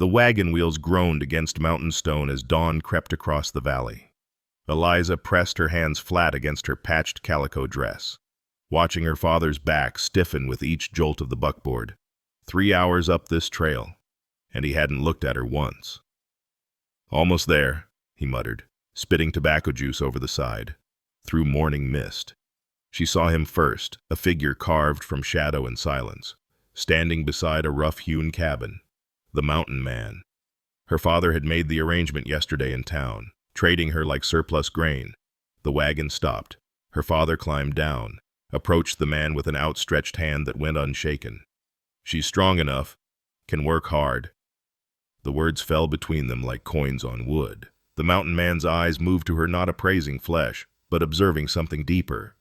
The wagon wheels groaned against mountain stone as dawn crept across the valley. Eliza pressed her hands flat against her patched calico dress, watching her father's back stiffen with each jolt of the buckboard. 3 hours up this trail, and he hadn't looked at her once. "Almost there," he muttered, spitting tobacco juice over the side. Through morning mist, she saw him first, a figure carved from shadow and silence, standing beside a rough-hewn cabin. The mountain man. Her father had made the arrangement yesterday in town, trading her like surplus grain. The wagon stopped. Her father climbed down, approached the man with an outstretched hand that went unshaken. "She's strong enough, can work hard." The words fell between them like coins on wood. The mountain man's eyes moved to her, not appraising flesh, but observing something deeper.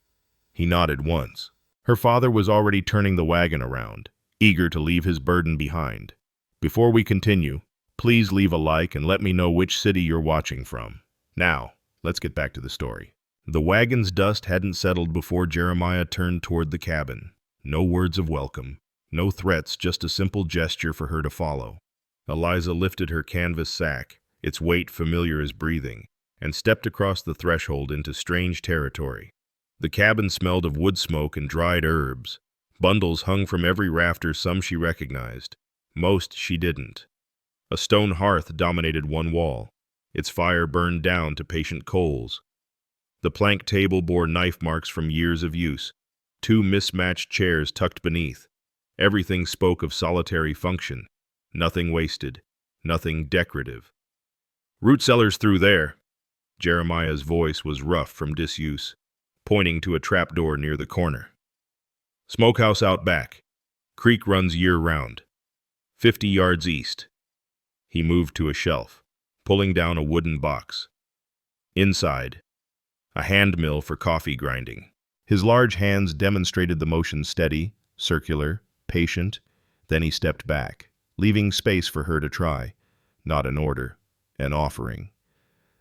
He nodded once. Her father was already turning the wagon around, eager to leave his burden behind. "Before we continue, please leave a like and let me know which city you're watching from. Now, let's get back to the story." The wagon's dust hadn't settled before Jeremiah turned toward the cabin. No words of welcome, no threats, just a simple gesture for her to follow. Eliza lifted her canvas sack, its weight familiar as breathing, and stepped across the threshold into strange territory. The cabin smelled of wood smoke and dried herbs. Bundles hung from every rafter, some she recognized. Most she didn't. A stone hearth dominated one wall. Its fire burned down to patient coals. The plank table bore knife marks from years of use. 2 mismatched chairs tucked beneath. Everything spoke of solitary function. Nothing wasted. Nothing decorative. "Root cellars through there." Jeremiah's voice was rough from disuse, pointing to a trapdoor near the corner. "Smokehouse out back. Creek runs year-round. 50 yards east." He moved to a shelf, pulling down a wooden box. Inside, a hand mill for coffee grinding. His large hands demonstrated the motion steady, circular, patient. Then he stepped back, leaving space for her to try. Not an order, an offering.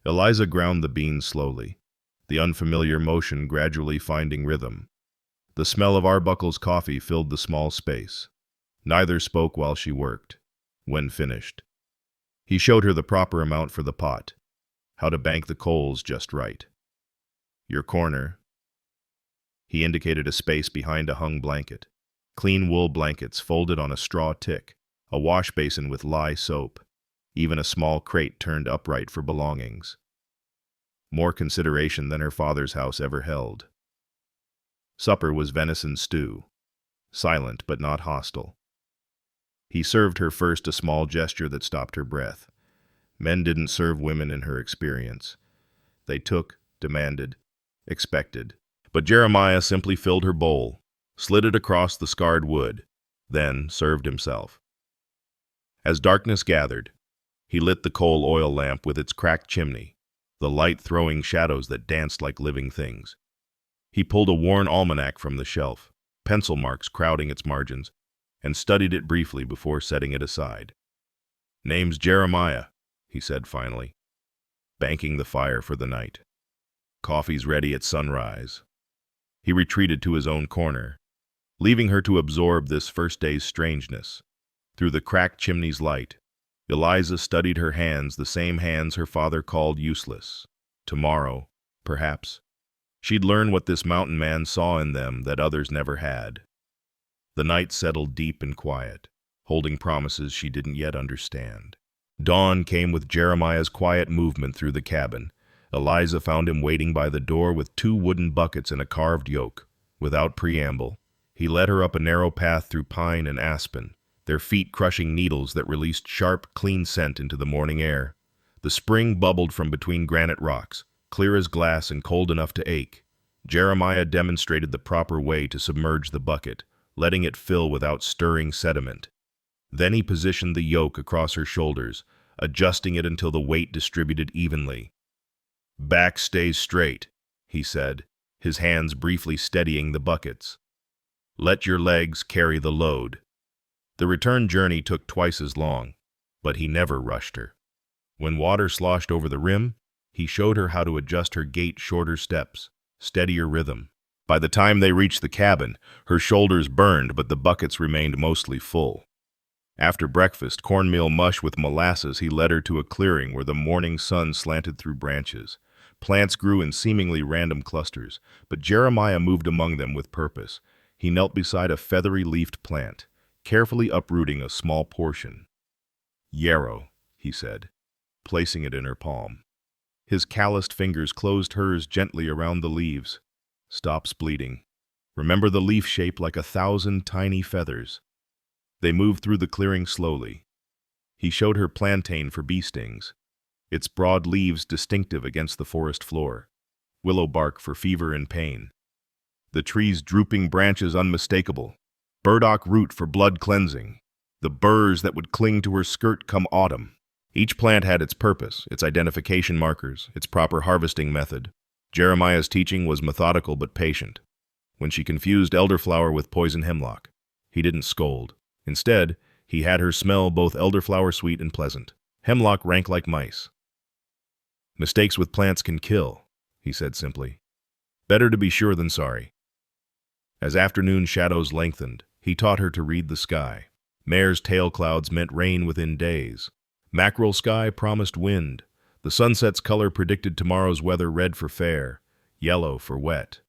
Eliza ground the beans slowly, the unfamiliar motion gradually finding rhythm. The smell of Arbuckle's coffee filled the small space. Neither spoke while she worked. When finished, he showed her the proper amount for the pot, how to bank the coals just right. "Your corner." He indicated a space behind a hung blanket. Clean wool blankets folded on a straw tick, a wash basin with lye soap, even a small crate turned upright for belongings. More consideration than her father's house ever held. Supper was venison stew, silent but not hostile. He served her first, a small gesture that stopped her breath. Men didn't serve women in her experience. They took, demanded, expected. But Jeremiah simply filled her bowl, slid it across the scarred wood, then served himself. As darkness gathered, he lit the coal oil lamp with its cracked chimney, the light throwing shadows that danced like living things. He pulled a worn almanac from the shelf, pencil marks crowding its margins, and studied it briefly before setting it aside. "Name's Jeremiah," he said finally, banking the fire for the night. "Coffee's ready at sunrise." He retreated to his own corner, leaving her to absorb this first day's strangeness. Through the cracked chimney's light, Eliza studied her hands, the same hands her father called useless. Tomorrow, perhaps, she'd learn what this mountain man saw in them that others never had. The night settled deep and quiet, holding promises she didn't yet understand. Dawn came with Jeremiah's quiet movement through the cabin. Eliza found him waiting by the door with 2 wooden buckets and a carved yoke. Without preamble, he led her up a narrow path through pine and aspen, their feet crushing needles that released sharp, clean scent into the morning air. The spring bubbled from between granite rocks, clear as glass and cold enough to ache. Jeremiah demonstrated the proper way to submerge the bucket, letting it fill without stirring sediment. Then he positioned the yoke across her shoulders, adjusting it until the weight distributed evenly. "Back stays straight," he said, his hands briefly steadying the buckets. "Let your legs carry the load." The return journey took twice as long, but he never rushed her. When water sloshed over the rim, he showed her how to adjust her gait, shorter steps, steadier rhythm. By the time they reached the cabin, her shoulders burned, but the buckets remained mostly full. After breakfast, cornmeal mush with molasses, he led her to a clearing where the morning sun slanted through branches. Plants grew in seemingly random clusters, but Jeremiah moved among them with purpose. He knelt beside a feathery leafed plant, carefully uprooting a small portion. "Yarrow," he said, placing it in her palm. His calloused fingers closed hers gently around the leaves. "Stops bleeding. Remember the leaf shape like 1,000 tiny feathers." They moved through the clearing slowly. He showed her plantain for bee stings, its broad leaves distinctive against the forest floor, willow bark for fever and pain, the tree's drooping branches unmistakable, burdock root for blood cleansing, the burrs that would cling to her skirt come autumn. Each plant had its purpose, its identification markers, its proper harvesting method. Jeremiah's teaching was methodical but patient. When she confused elderflower with poison hemlock, he didn't scold. Instead, he had her smell both elderflower sweet and pleasant, hemlock rank like mice. "Mistakes with plants can kill," he said simply. "Better to be sure than sorry." As afternoon shadows lengthened, he taught her to read the sky. Mare's tail clouds meant rain within days. Mackerel sky promised wind. The sunset's color predicted tomorrow's weather: red for fair, yellow for wet.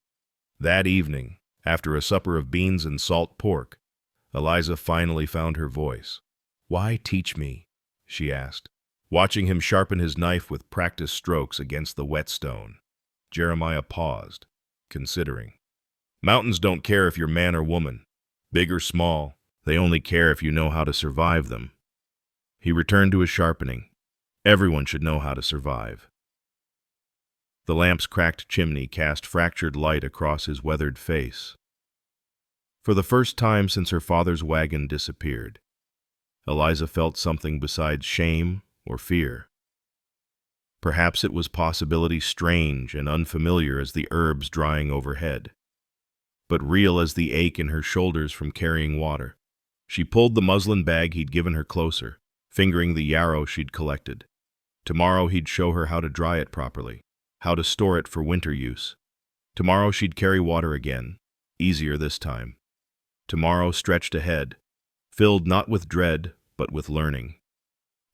That evening, after a supper of beans and salt pork, Eliza finally found her voice. "Why teach me?" she asked, watching him sharpen his knife with practiced strokes against the whetstone. Jeremiah paused, considering. "Mountains don't care if you're man or woman, big or small. They only care if you know how to survive them." He returned to his sharpening. Everyone should know how to survive. The lamp's cracked chimney cast fractured light across his weathered face. For the first time since her father's wagon disappeared, Eliza felt something besides shame or fear. Perhaps it was possibility strange and unfamiliar as the herbs drying overhead, but real as the ache in her shoulders from carrying water. She pulled the muslin bag he'd given her closer, fingering the yarrow she'd collected. Tomorrow he'd show her how to dry it properly, how to store it for winter use. Tomorrow she'd carry water again, easier this time. Tomorrow stretched ahead, filled not with dread, but with learning.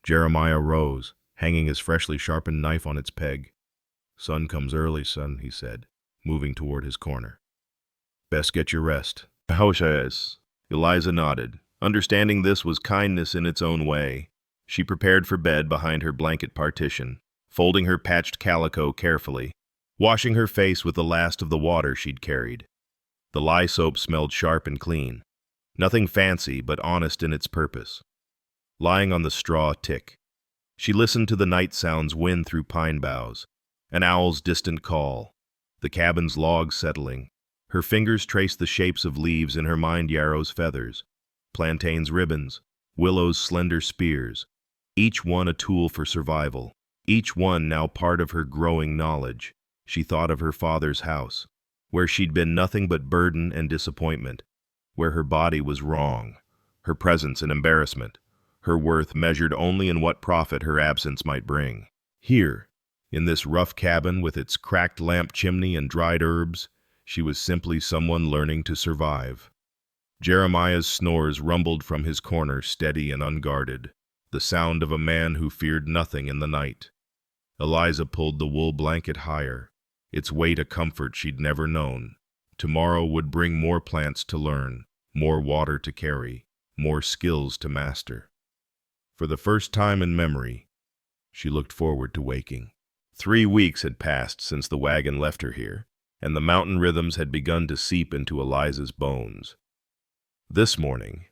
Jeremiah rose, hanging his freshly sharpened knife on its peg. "Sun comes early, son," he said, moving toward his corner. "Best get your rest." "Yes." Eliza nodded. Understanding this was kindness in its own way. She prepared for bed behind her blanket partition, folding her patched calico carefully, washing her face with the last of the water she'd carried. The lye soap smelled sharp and clean. Nothing fancy, but honest in its purpose. Lying on the straw tick, she listened to the night sounds win through pine boughs, an owl's distant call, the cabin's log settling. Her fingers traced the shapes of leaves in her mind: yarrow's feathers, plantain's ribbons, willow's slender spears, each one a tool for survival, each one now part of her growing knowledge. She thought of her father's house, where she'd been nothing but burden and disappointment, where her body was wrong, her presence an embarrassment, her worth measured only in what profit her absence might bring. Here, in this rough cabin with its cracked lamp chimney and dried herbs, she was simply someone learning to survive. Jeremiah's snores rumbled from his corner, steady and unguarded, the sound of a man who feared nothing in the night. Eliza pulled the wool blanket higher, its weight a comfort she'd never known. Tomorrow would bring more plants to learn, more water to carry, more skills to master. For the first time in memory, she looked forward to waking. 3 weeks had passed since the wagon left her here, and the mountain rhythms had begun to seep into Eliza's bones. This morning,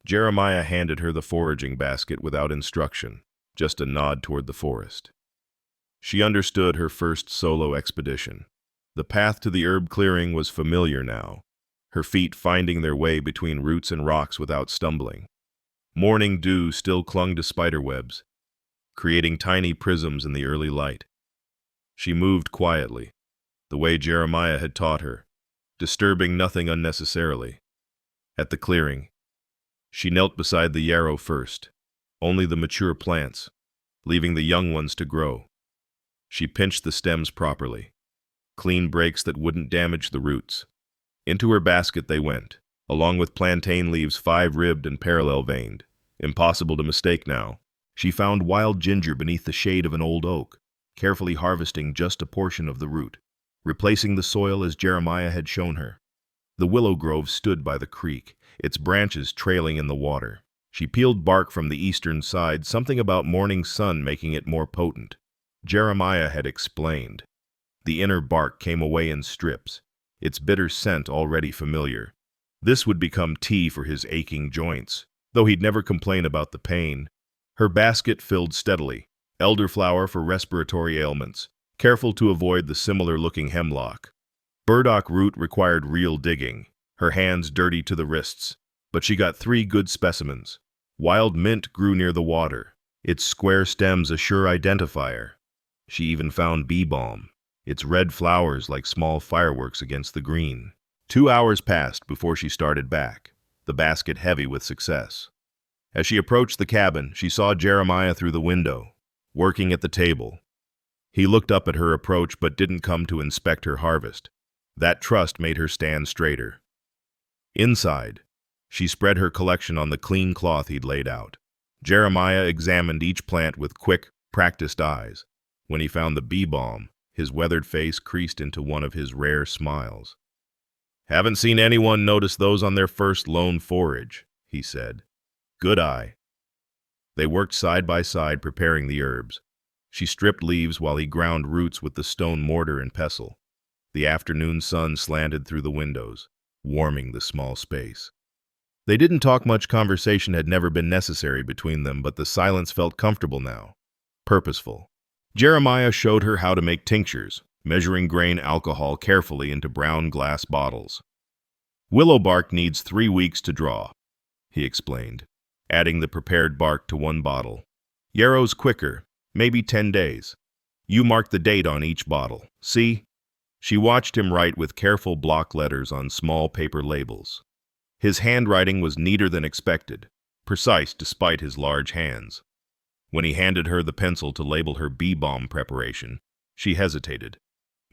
Jeremiah handed her the foraging basket without instruction, just a nod toward the forest. She understood her first solo expedition. The path to the herb clearing was familiar now, her feet finding their way between roots and rocks without stumbling. Morning dew still clung to spiderwebs, creating tiny prisms in the early light. She moved quietly, the way Jeremiah had taught her, disturbing nothing unnecessarily. At the clearing, she knelt beside the yarrow first, only the mature plants, leaving the young ones to grow. She pinched the stems properly, clean breaks that wouldn't damage the roots. Into her basket they went, along with plantain leaves 5-ribbed and parallel-veined, Impossible to mistake now. She found wild ginger beneath the shade of an old oak, carefully harvesting just a portion of the root, replacing the soil as Jeremiah had shown her. The willow grove stood by the creek, its branches trailing in the water. She peeled bark from the eastern side, something about morning sun making it more potent. Jeremiah had explained. The inner bark came away in strips, its bitter scent already familiar. This would become tea for his aching joints, though he'd never complain about the pain. Her basket filled steadily, elderflower for respiratory ailments, careful to avoid the similar-looking hemlock. Burdock root required real digging, her hands dirty to the wrists, but she got 3 good specimens. Wild mint grew near the water, its square stems a sure identifier. She even found bee balm, its red flowers like small fireworks against the green. 2 hours passed before she started back, the basket heavy with success. As she approached the cabin, she saw Jeremiah through the window, working at the table. He looked up at her approach but didn't come to inspect her harvest. That trust made her stand straighter. Inside, she spread her collection on the clean cloth he'd laid out. Jeremiah examined each plant with quick, practiced eyes. When he found the bee balm, his weathered face creased into one of his rare smiles. "Haven't seen anyone notice those on their first lone forage," he said. "Good eye." They worked side by side preparing the herbs. She stripped leaves while he ground roots with the stone mortar and pestle. The afternoon sun slanted through the windows, warming the small space. They didn't talk much. Conversation had never been necessary between them, but the silence felt comfortable now, purposeful. Jeremiah showed her how to make tinctures, measuring grain alcohol carefully into brown glass bottles. "Willow bark needs 3 weeks to draw," he explained, adding the prepared bark to one bottle. "Yarrow's quicker, maybe 10 days. You mark the date on each bottle. See?" She watched him write with careful block letters on small paper labels. His handwriting was neater than expected, precise despite his large hands. When he handed her the pencil to label her bee balm preparation, she hesitated.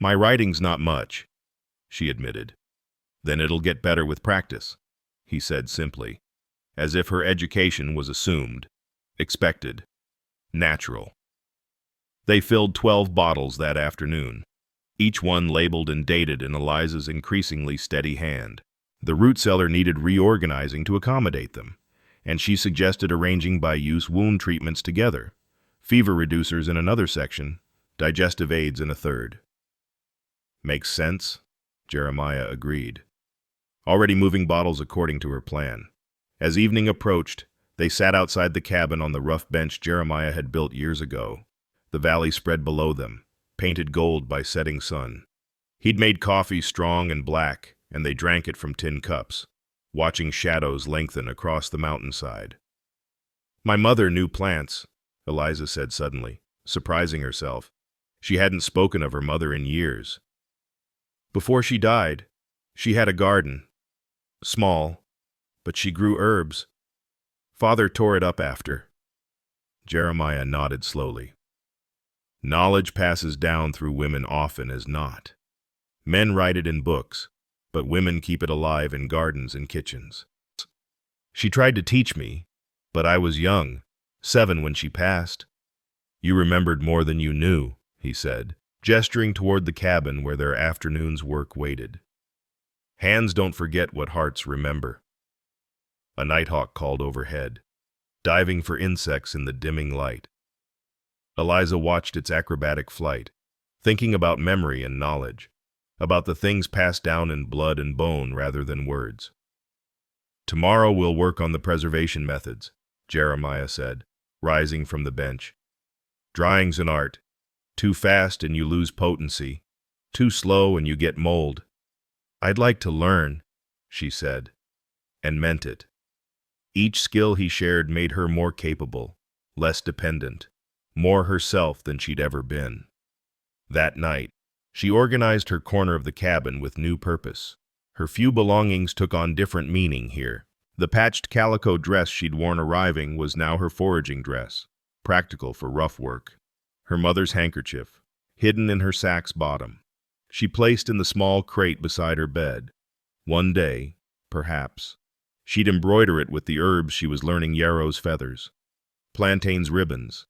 "My writing's not much," she admitted. "Then it'll get better with practice," he said simply, as if her education was assumed, expected, natural. They filled 12 bottles that afternoon, each one labeled and dated in Eliza's increasingly steady hand. The root cellar needed reorganizing to accommodate them, and she suggested arranging by use wound treatments together, fever reducers in another section, digestive aids in a third. "Makes sense," Jeremiah agreed, already moving bottles according to her plan. As evening approached, they sat outside the cabin on the rough bench Jeremiah had built years ago. The valley spread below them, painted gold by setting sun. He'd made coffee strong and black, and they drank it from tin cups, watching shadows lengthen across the mountainside. "My mother knew plants," Eliza said suddenly, surprising herself. She hadn't spoken of her mother in years. "Before she died, she had a garden. Small, but she grew herbs. Father tore it up after." Jeremiah nodded slowly. "Knowledge passes down through women often as not. Men write it in books, but women keep it alive in gardens and kitchens. She tried to teach me, but I was young, 7 when she passed." "You remembered more than you knew," he said, gesturing toward the cabin where their afternoon's work waited. "Hands don't forget what hearts remember." A nighthawk called overhead, diving for insects in the dimming light. Eliza watched its acrobatic flight, thinking about memory and knowledge, about the things passed down in blood and bone rather than words. "Tomorrow we'll work on the preservation methods," Jeremiah said, rising from the bench. "Drying's an art. Too fast and you lose potency. Too slow and you get mold." "I'd like to learn," she said, and meant it. Each skill he shared made her more capable, less dependent, more herself than she'd ever been. That night, she organized her corner of the cabin with new purpose. Her few belongings took on different meaning here. The patched calico dress she'd worn arriving was now her foraging dress, practical for rough work. Her mother's handkerchief, hidden in her sack's bottom, she placed in the small crate beside her bed. One day, perhaps, She'd embroider it with the herbs she was learning: yarrow's feathers, plantain's ribbons,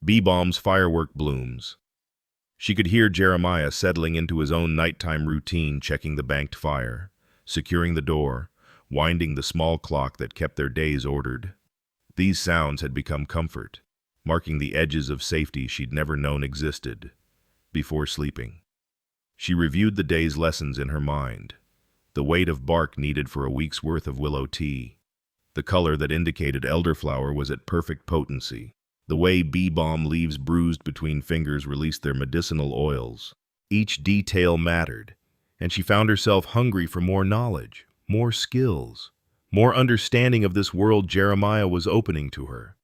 bee-balm's firework blooms. She could hear Jeremiah settling into his own nighttime routine, checking the banked fire, securing the door, winding the small clock that kept their days ordered. These sounds had become comfort, marking the edges of safety she'd never known existed. Before sleeping, she reviewed the day's lessons in her mind. The weight of bark needed for a week's worth of willow tea. The color that indicated elderflower was at perfect potency. The way bee balm leaves bruised between fingers released their medicinal oils. Each detail mattered, and she found herself hungry for more knowledge, more skills, more understanding of this world Jeremiah was opening to her.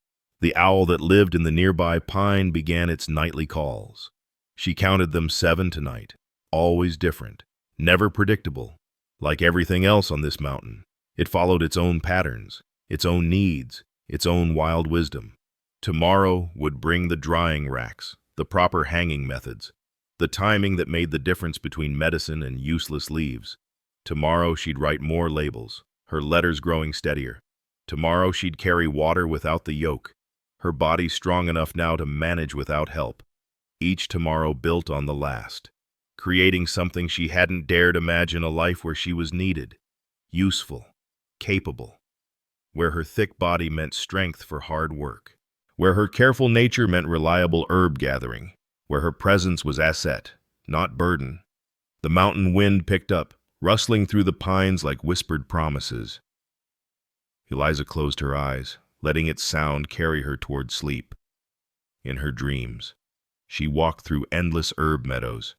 The owl that lived in the nearby pine began its nightly calls. She counted them 7 tonight, always different, never predictable. Like everything else on this mountain, it followed its own patterns, its own needs, its own wild wisdom. Tomorrow would bring the drying racks, the proper hanging methods, the timing that made the difference between medicine and useless leaves. Tomorrow she'd write more labels, her letters growing steadier. Tomorrow she'd carry water without the yoke, her body strong enough now to manage without help. Each tomorrow built on the last, creating something she hadn't dared imagine: a life where she was needed, useful, capable, where her thick body meant strength for hard work, where her careful nature meant reliable herb gathering, where her presence was asset, not burden. The mountain wind picked up, rustling through the pines like whispered promises. Eliza closed her eyes, letting its sound carry her toward sleep. In her dreams, she walked through endless herb meadows,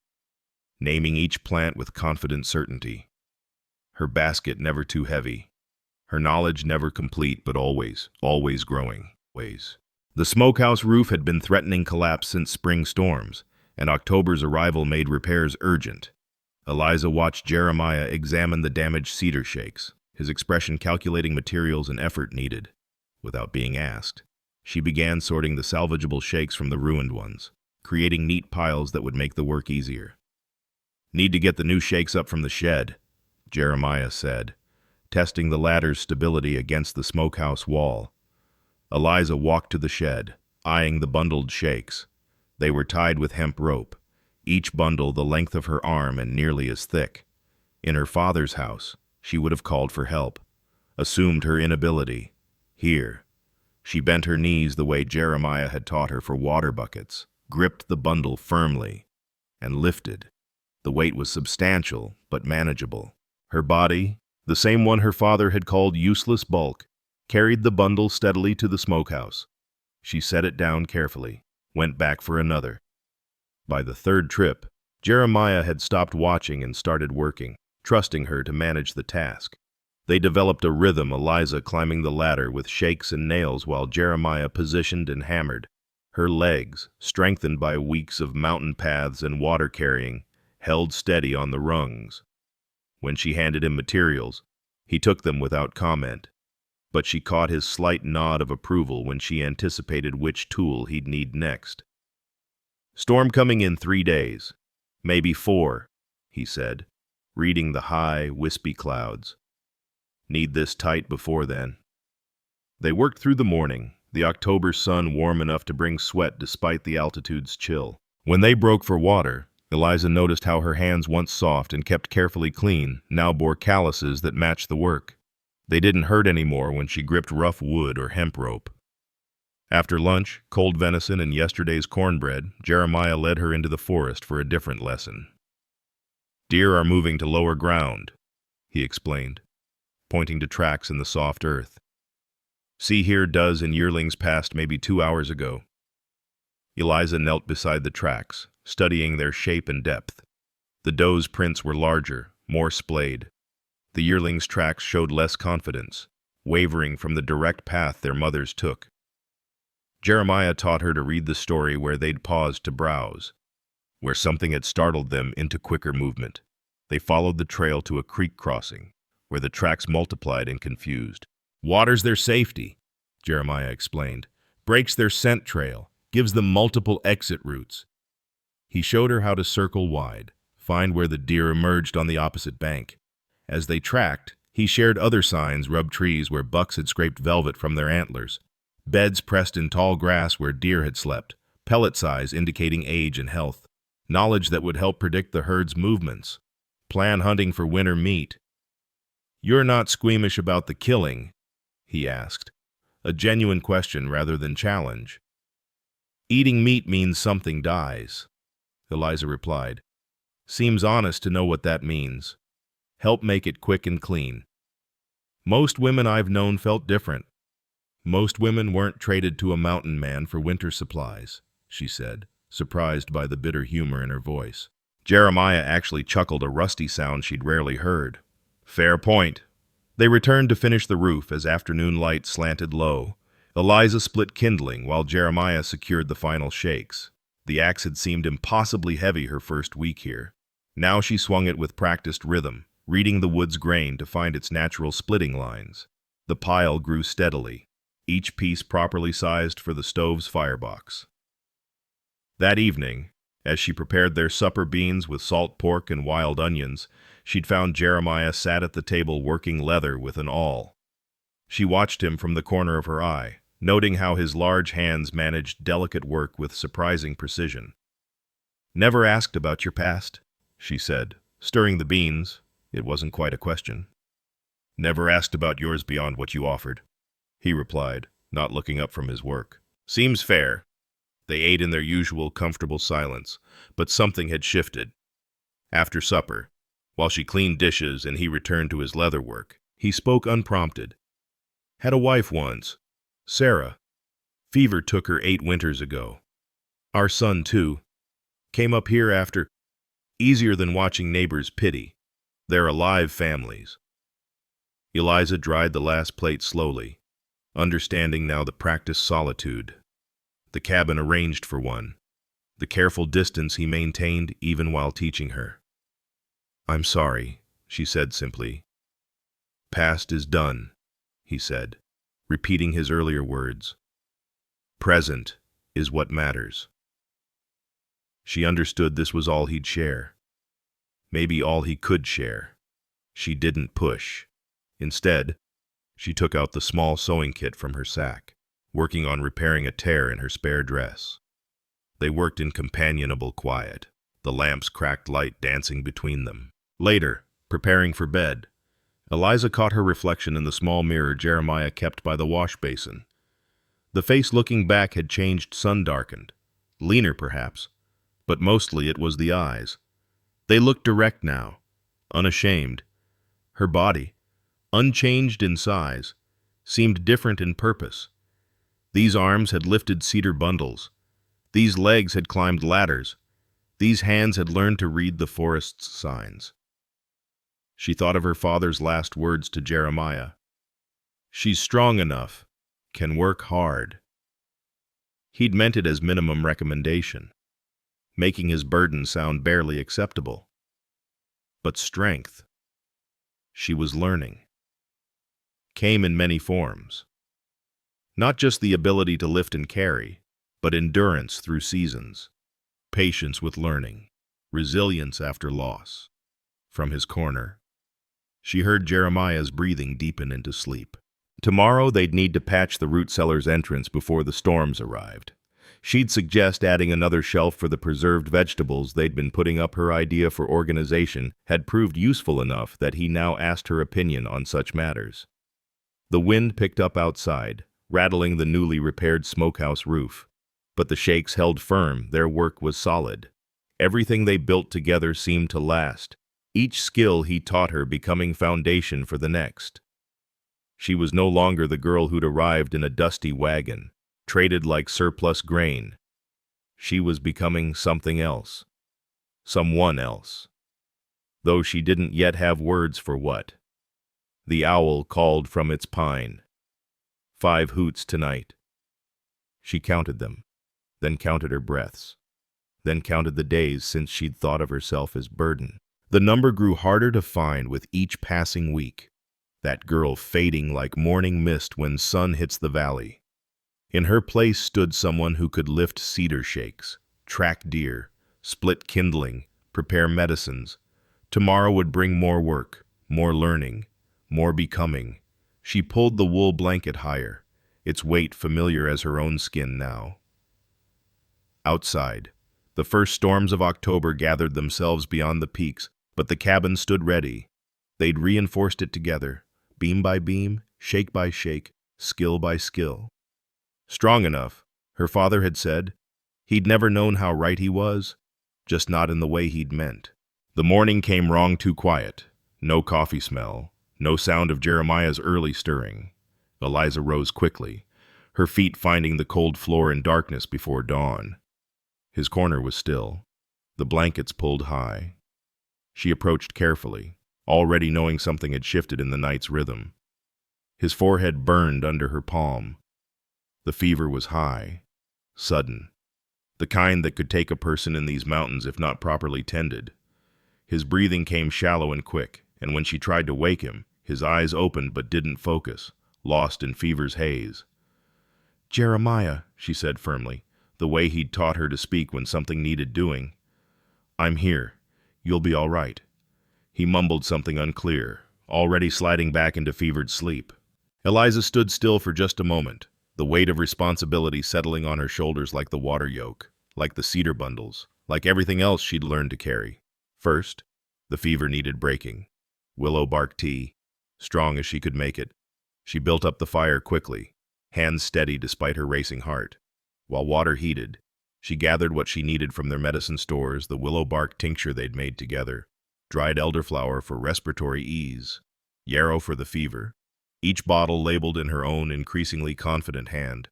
naming each plant with confident certainty. Her basket never too heavy, her knowledge never complete, but always, always growing. The smokehouse roof had been threatening collapse since spring storms, and October's arrival made repairs urgent. Eliza watched Jeremiah examine the damaged cedar shakes, his expression calculating materials and effort needed. Without being asked, she began sorting the salvageable shakes from the ruined ones, creating neat piles that would make the work easier. "Need to get the new shakes up from the shed," Jeremiah said, testing the ladder's stability against the smokehouse wall. Eliza walked to the shed, eyeing the bundled shakes. They were tied with hemp rope, each bundle the length of her arm and nearly as thick. In her father's house, she would have called for help, assumed her inability. Here, she bent her knees the way Jeremiah had taught her for water buckets, gripped the bundle firmly, and lifted. The weight was substantial, but manageable. Her body, the same one her father had called useless bulk, carried the bundle steadily to the smokehouse. She set it down carefully, went back for another. By the third trip, Jeremiah had stopped watching and started working, trusting her to manage the task. They developed a rhythm, Eliza climbing the ladder with shakes and nails while Jeremiah positioned and hammered. Her legs, strengthened by weeks of mountain paths and water carrying, held steady on the rungs. When she handed him materials, he took them without comment, but she caught his slight nod of approval when she anticipated which tool he'd need next. "Storm coming in 3 days, maybe 4, he said, reading the high, wispy clouds. "Need this tight before then." They worked through the morning, the October sun warm enough to bring sweat despite the altitude's chill. When they broke for water, Eliza noticed how her hands, once soft and kept carefully clean, now bore calluses that matched the work. They didn't hurt anymore when she gripped rough wood or hemp rope. After lunch, cold venison, and yesterday's cornbread, Jeremiah led her into the forest for a different lesson. "Deer are moving to lower ground," he explained, pointing to tracks in the soft earth. "See here, does and yearlings passed maybe 2 hours ago." Eliza knelt beside the tracks, studying their shape and depth. The doe's prints were larger, more splayed. The yearlings' tracks showed less confidence, wavering from the direct path their mothers took. Jeremiah taught her to read the story where they'd paused to browse, where something had startled them into quicker movement. They followed the trail to a creek crossing, where the tracks multiplied and confused. "Water's their safety," Jeremiah explained. "Breaks their scent trail, gives them multiple exit routes." He showed her how to circle wide, find where the deer emerged on the opposite bank. As they tracked, He shared other signs: rubbed trees where bucks had scraped velvet from their antlers, beds pressed in tall grass where deer had slept, pellet size indicating age and health, knowledge that would help predict the herd's movements, plan hunting for winter meat. "You're not squeamish about the killing?" he asked, a genuine question rather than challenge. "Eating meat means something dies," Eliza replied. "Seems honest to know what that means. Help make it quick and clean." Most women I've known felt different. Most women weren't traded to a mountain man for winter supplies, she said, surprised by the bitter humor in her voice. Jeremiah actually chuckled, a rusty sound she'd rarely heard. "Fair point." They returned to finish the roof as afternoon light slanted low. Eliza split kindling while Jeremiah secured the final shakes. The axe had seemed impossibly heavy her first week here. Now she swung it with practiced rhythm, reading the wood's grain to find its natural splitting lines. The pile grew steadily, each piece properly sized for the stove's firebox. That evening, as she prepared their supper, beans with salt pork and wild onions, she'd found Jeremiah sat at the table working leather with an awl. She watched him from the corner of her eye, noting how his large hands managed delicate work with surprising precision. "Never asked about your past," she said, stirring the beans. It wasn't quite a question. "Never asked about yours beyond what you offered," he replied, not looking up from his work. "Seems fair." They ate in their usual comfortable silence, but something had shifted. After supper, while she cleaned dishes and he returned to his leather work, he spoke unprompted. "Had a wife once, Sarah. Fever took her 8 winters ago. Our son, too. Came up here after. Easier than watching neighbors pity. They're alive families." Eliza dried the last plate slowly, understanding now the practiced solitude. The cabin arranged for one. The careful distance he maintained even while teaching her. "I'm sorry," she said simply. "Past is done," he said, repeating his earlier words. "Present is what matters." She understood this was all he'd share. Maybe all he could share. She didn't push. Instead, she took out the small sewing kit from her sack, working on repairing a tear in her spare dress. They worked in companionable quiet, the lamp's cracked light dancing between them. Later, preparing for bed, Eliza caught her reflection in the small mirror Jeremiah kept by the wash basin. The face looking back had changed, sun-darkened, leaner perhaps, but mostly it was the eyes. They looked direct now, unashamed. Her body, unchanged in size, seemed different in purpose. These arms had lifted cedar bundles. These legs had climbed ladders. These hands had learned to read the forest's signs. She thought of her father's last words to Jeremiah. "She's strong enough, can work hard." He'd meant it as minimum recommendation, making his burden sound barely acceptable. But strength, she was learning, came in many forms. Not just the ability to lift and carry, but endurance through seasons, patience with learning, resilience after loss. From his corner, she heard Jeremiah's breathing deepen into sleep. Tomorrow they'd need to patch the root cellar's entrance before the storms arrived. She'd suggest adding another shelf for the preserved vegetables they'd been putting up. Her idea for organization had proved useful enough that he now asked her opinion on such matters. The wind picked up outside, rattling the newly repaired smokehouse roof. But the shakes held firm. Their work was solid. Everything they built together seemed to last, each skill he taught her becoming foundation for the next. She was no longer the girl who'd arrived in a dusty wagon, traded like surplus grain. She was becoming something else, someone else, though she didn't yet have words for what. The owl called from its pine. 5 hoots tonight. She counted them, then counted her breaths, then counted the days since she'd thought of herself as burden. The number grew harder to find with each passing week, that girl fading like morning mist when sun hits the valley. In her place stood someone who could lift cedar shakes, track deer, split kindling, prepare medicines. Tomorrow would bring more work, more learning, more becoming. She pulled the wool blanket higher, its weight familiar as her own skin now. Outside, the first storms of October gathered themselves beyond the peaks, but the cabin stood ready. They'd reinforced it together, beam by beam, shake by shake, skill by skill. Strong enough, her father had said. He'd never known how right he was, just not in the way he'd meant. The morning came wrong too quiet. No coffee smell, no sound of Jeremiah's early stirring. Eliza rose quickly, her feet finding the cold floor in darkness before dawn. His corner was still, the blankets pulled high. She approached carefully, already knowing something had shifted in the night's rhythm. His forehead burned under her palm. The fever was high, sudden, the kind that could take a person in these mountains if not properly tended. His breathing came shallow and quick, and when she tried to wake him, his eyes opened but didn't focus, lost in fever's haze. "Jeremiah," she said firmly, the way he'd taught her to speak when something needed doing. "I'm here. You'll be all right." He mumbled something unclear, already sliding back into fevered sleep. Eliza stood still for just a moment, the weight of responsibility settling on her shoulders like the water yoke, like the cedar bundles, like everything else she'd learned to carry. First, the fever needed breaking. Willow bark tea, strong as she could make it. She built up the fire quickly, hands steady despite her racing heart. While water heated, she gathered what she needed from their medicine stores, the willow bark tincture they'd made together, dried elderflower for respiratory ease, yarrow for the fever, each bottle labeled in her own increasingly confident hand.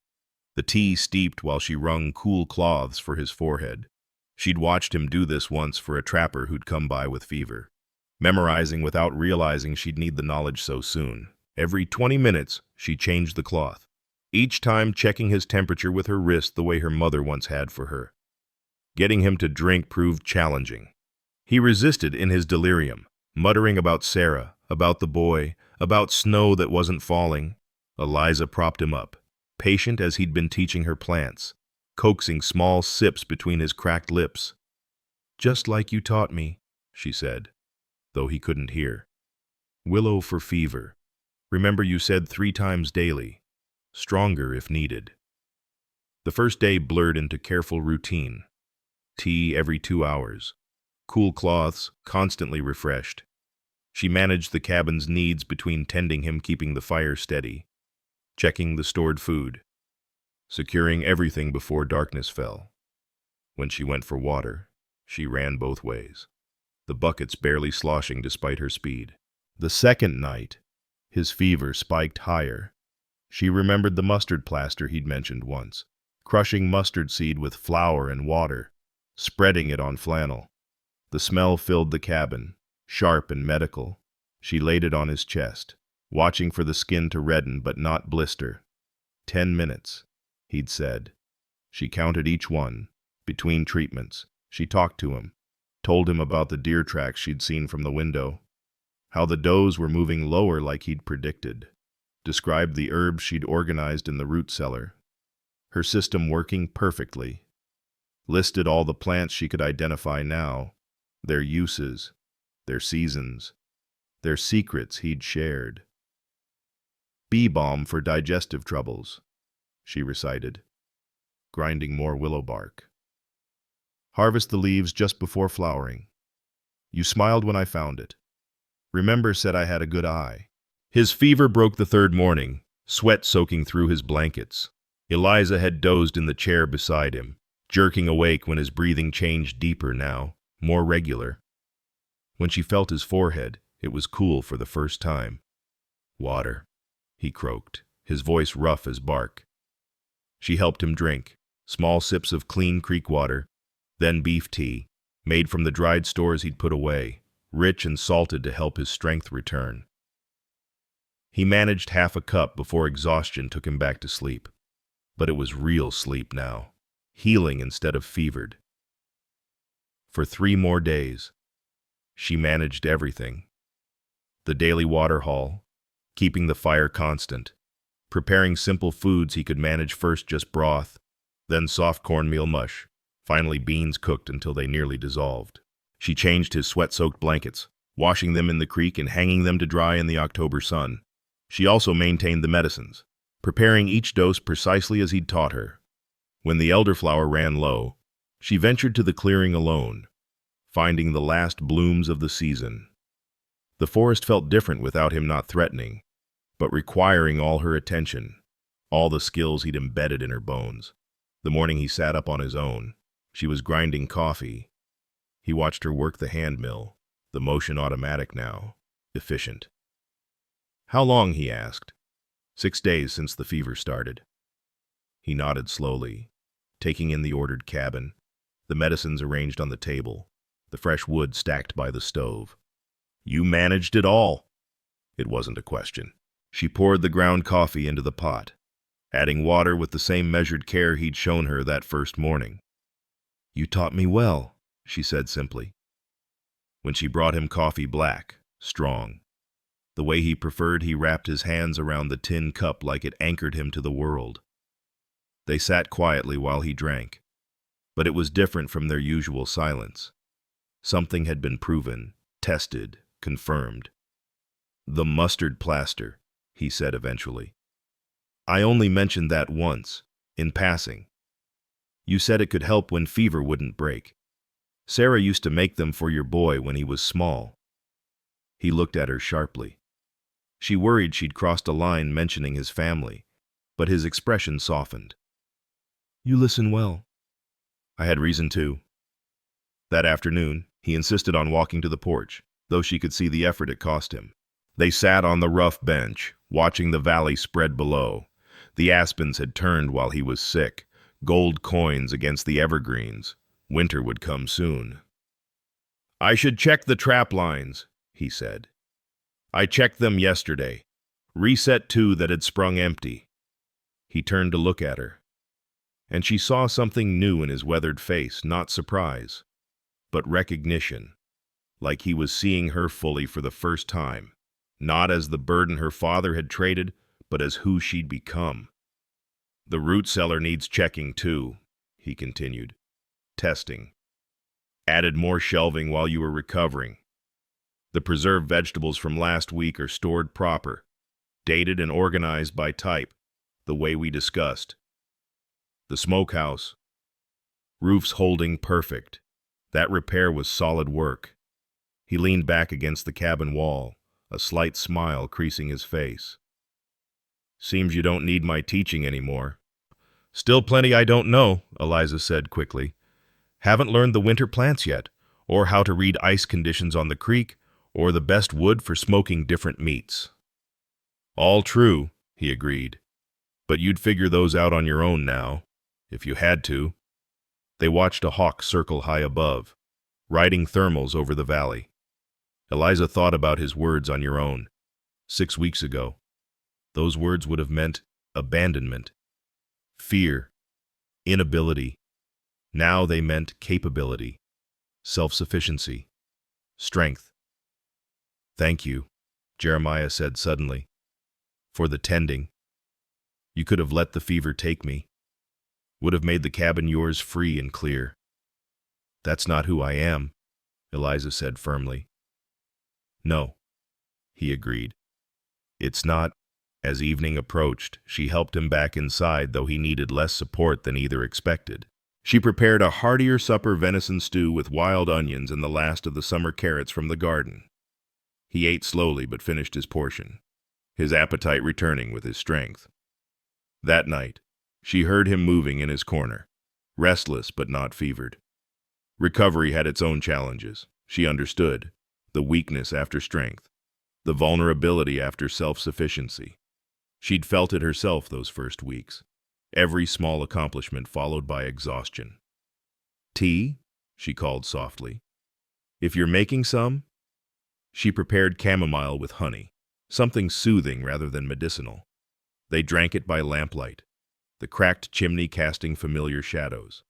The tea steeped while she wrung cool cloths for his forehead. She'd watched him do this once for a trapper who'd come by with fever, memorizing without realizing she'd need the knowledge so soon. Every 20 minutes, she changed the cloth, each time checking his temperature with her wrist the way her mother once had for her. Getting him to drink proved challenging. He resisted in his delirium, muttering about Sarah, about the boy, about snow that wasn't falling. Eliza propped him up, patient as he'd been teaching her plants, coaxing small sips between his cracked lips. "Just like you taught me," she said, though he couldn't hear. "Willow for fever. Remember you said 3 times daily. Stronger if needed." The first day blurred into careful routine. Tea every 2 hours. Cool cloths, constantly refreshed. She managed the cabin's needs between tending him, keeping the fire steady, checking the stored food, securing everything before darkness fell. When she went for water, she ran both ways, the buckets barely sloshing despite her speed. The second night, his fever spiked higher. She remembered the mustard plaster he'd mentioned once, crushing mustard seed with flour and water, spreading it on flannel. The smell filled the cabin, sharp and medical. She laid it on his chest, watching for the skin to redden but not blister. 10 minutes, he'd said. She counted each one. Between treatments, she talked to him, told him about the deer tracks she'd seen from the window, how the does were moving lower like he'd predicted, described the herbs she'd organized in the root cellar, her system working perfectly, listed all the plants she could identify now, their uses, their seasons, their secrets he'd shared. "Bee balm for digestive troubles," she recited, grinding more willow bark. "Harvest the leaves just before flowering. You smiled when I found it. Remember said I had a good eye." His fever broke the third morning, sweat soaking through his blankets. Eliza had dozed in the chair beside him, jerking awake when his breathing changed deeper now, more regular. When she felt his forehead, it was cool for the first time. "Water," he croaked, his voice rough as bark. She helped him drink, small sips of clean creek water, then beef tea, made from the dried stores he'd put away, rich and salted to help his strength return. He managed half a cup before exhaustion took him back to sleep. But it was real sleep now, healing instead of fevered. For 3 more days, she managed everything. The daily water haul, keeping the fire constant, preparing simple foods he could manage, first just broth, then soft cornmeal mush, finally beans cooked until they nearly dissolved. She changed his sweat-soaked blankets, washing them in the creek and hanging them to dry in the October sun. She also maintained the medicines, preparing each dose precisely as he'd taught her. When the elderflower ran low, she ventured to the clearing alone, finding the last blooms of the season. The forest felt different without him, not threatening, but requiring all her attention, all the skills he'd embedded in her bones. The morning he sat up on his own, she was grinding coffee. He watched her work the hand mill, the motion automatic now, efficient. "How long?" he asked. 6 days since the fever started." He nodded slowly, taking in the ordered cabin, the medicines arranged on the table, the fresh wood stacked by the stove. "You managed it all." It wasn't a question. She poured the ground coffee into the pot, adding water with the same measured care he'd shown her that first morning. "You taught me well," she said simply. When she brought him coffee, black, strong, the way he preferred, he wrapped his hands around the tin cup like it anchored him to the world. They sat quietly while he drank, but it was different from their usual silence. Something had been proven, tested, confirmed. "The mustard plaster," he said eventually. "I only mentioned that once, in passing. You said it could help when fever wouldn't break. Sarah used to make them for your boy when he was small." He looked at her sharply. She worried she'd crossed a line mentioning his family, but his expression softened. "You listen well." "I had reason to." That afternoon, he insisted on walking to the porch, though she could see the effort it cost him. They sat on the rough bench, watching the valley spread below. The aspens had turned while he was sick, gold coins against the evergreens. Winter would come soon. "I should check the trap lines," he said. "I checked them yesterday. Reset 2 that had sprung empty." He turned to look at her, and she saw something new in his weathered face, not surprise, but recognition, like he was seeing her fully for the first time, not as the burden her father had traded, but as who she'd become. "The root cellar needs checking too," he continued. "Testing. Added more shelving while you were recovering. The preserved vegetables from last week are stored proper, dated and organized by type, the way we discussed. The smokehouse. Roof's holding perfect. That repair was solid work." He leaned back against the cabin wall, a slight smile creasing his face. "Seems you don't need my teaching anymore." "Still plenty I don't know," Eliza said quickly. "Haven't learned the winter plants yet, or how to read ice conditions on the creek, or the best wood for smoking different meats." "All true," he agreed. "But you'd figure those out on your own now, if you had to." They watched a hawk circle high above, riding thermals over the valley. Eliza thought about his words on your own. 6 weeks ago, those words would have meant abandonment, fear, inability. Now they meant capability, self-sufficiency, strength. "Thank you," Jeremiah said suddenly, "for the tending. You could have let the fever take me. Would have made the cabin yours free and clear." "That's not who I am," Eliza said firmly. "No," he agreed. "It's not." As evening approached, she helped him back inside, though he needed less support than either expected. She prepared a heartier supper, venison stew with wild onions and the last of the summer carrots from the garden. He ate slowly but finished his portion, his appetite returning with his strength. That night, she heard him moving in his corner, restless but not fevered. Recovery had its own challenges. She understood the weakness after strength, the vulnerability after self-sufficiency. She'd felt it herself those first weeks, every small accomplishment followed by exhaustion. "Tea?" she called softly. "If you're making some?" She prepared chamomile with honey, something soothing rather than medicinal. They drank it by lamplight, the cracked chimney casting familiar shadows.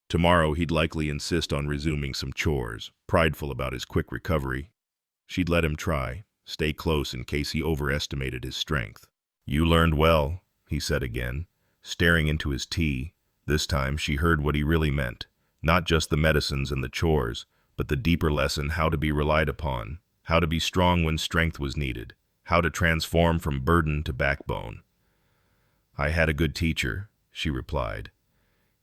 Tomorrow he'd likely insist on resuming some chores, prideful about his quick recovery. She'd let him try, stay close in case he overestimated his strength. "You learned well," he said again, staring into his tea. This time she heard what he really meant, not just the medicines and the chores, but the deeper lesson: how to be relied upon, how to be strong when strength was needed, how to transform from burden to backbone. I had a good teacher, she replied.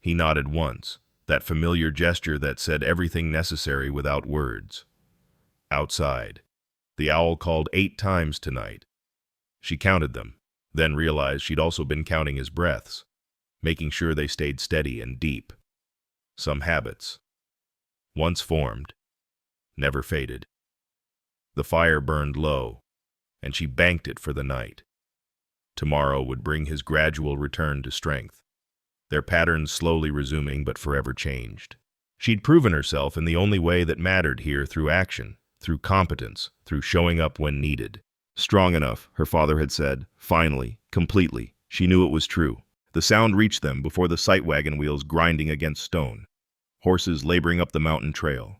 He nodded once, that familiar gesture that said everything necessary without words. Outside, the owl called 8 times tonight. She counted them, then realized she'd also been counting his breaths, making sure they stayed steady and deep. Some habits, once formed, never faded. The fire burned low, and she banked it for the night. Tomorrow would bring his gradual return to strength, their patterns slowly resuming but forever changed. She'd proven herself in the only way that mattered here, through action, through competence, through showing up when needed. Strong enough, her father had said, finally, completely. She knew it was true. The sound reached them before the sight wagon wheels grinding against stone. Horses laboring up the mountain trail.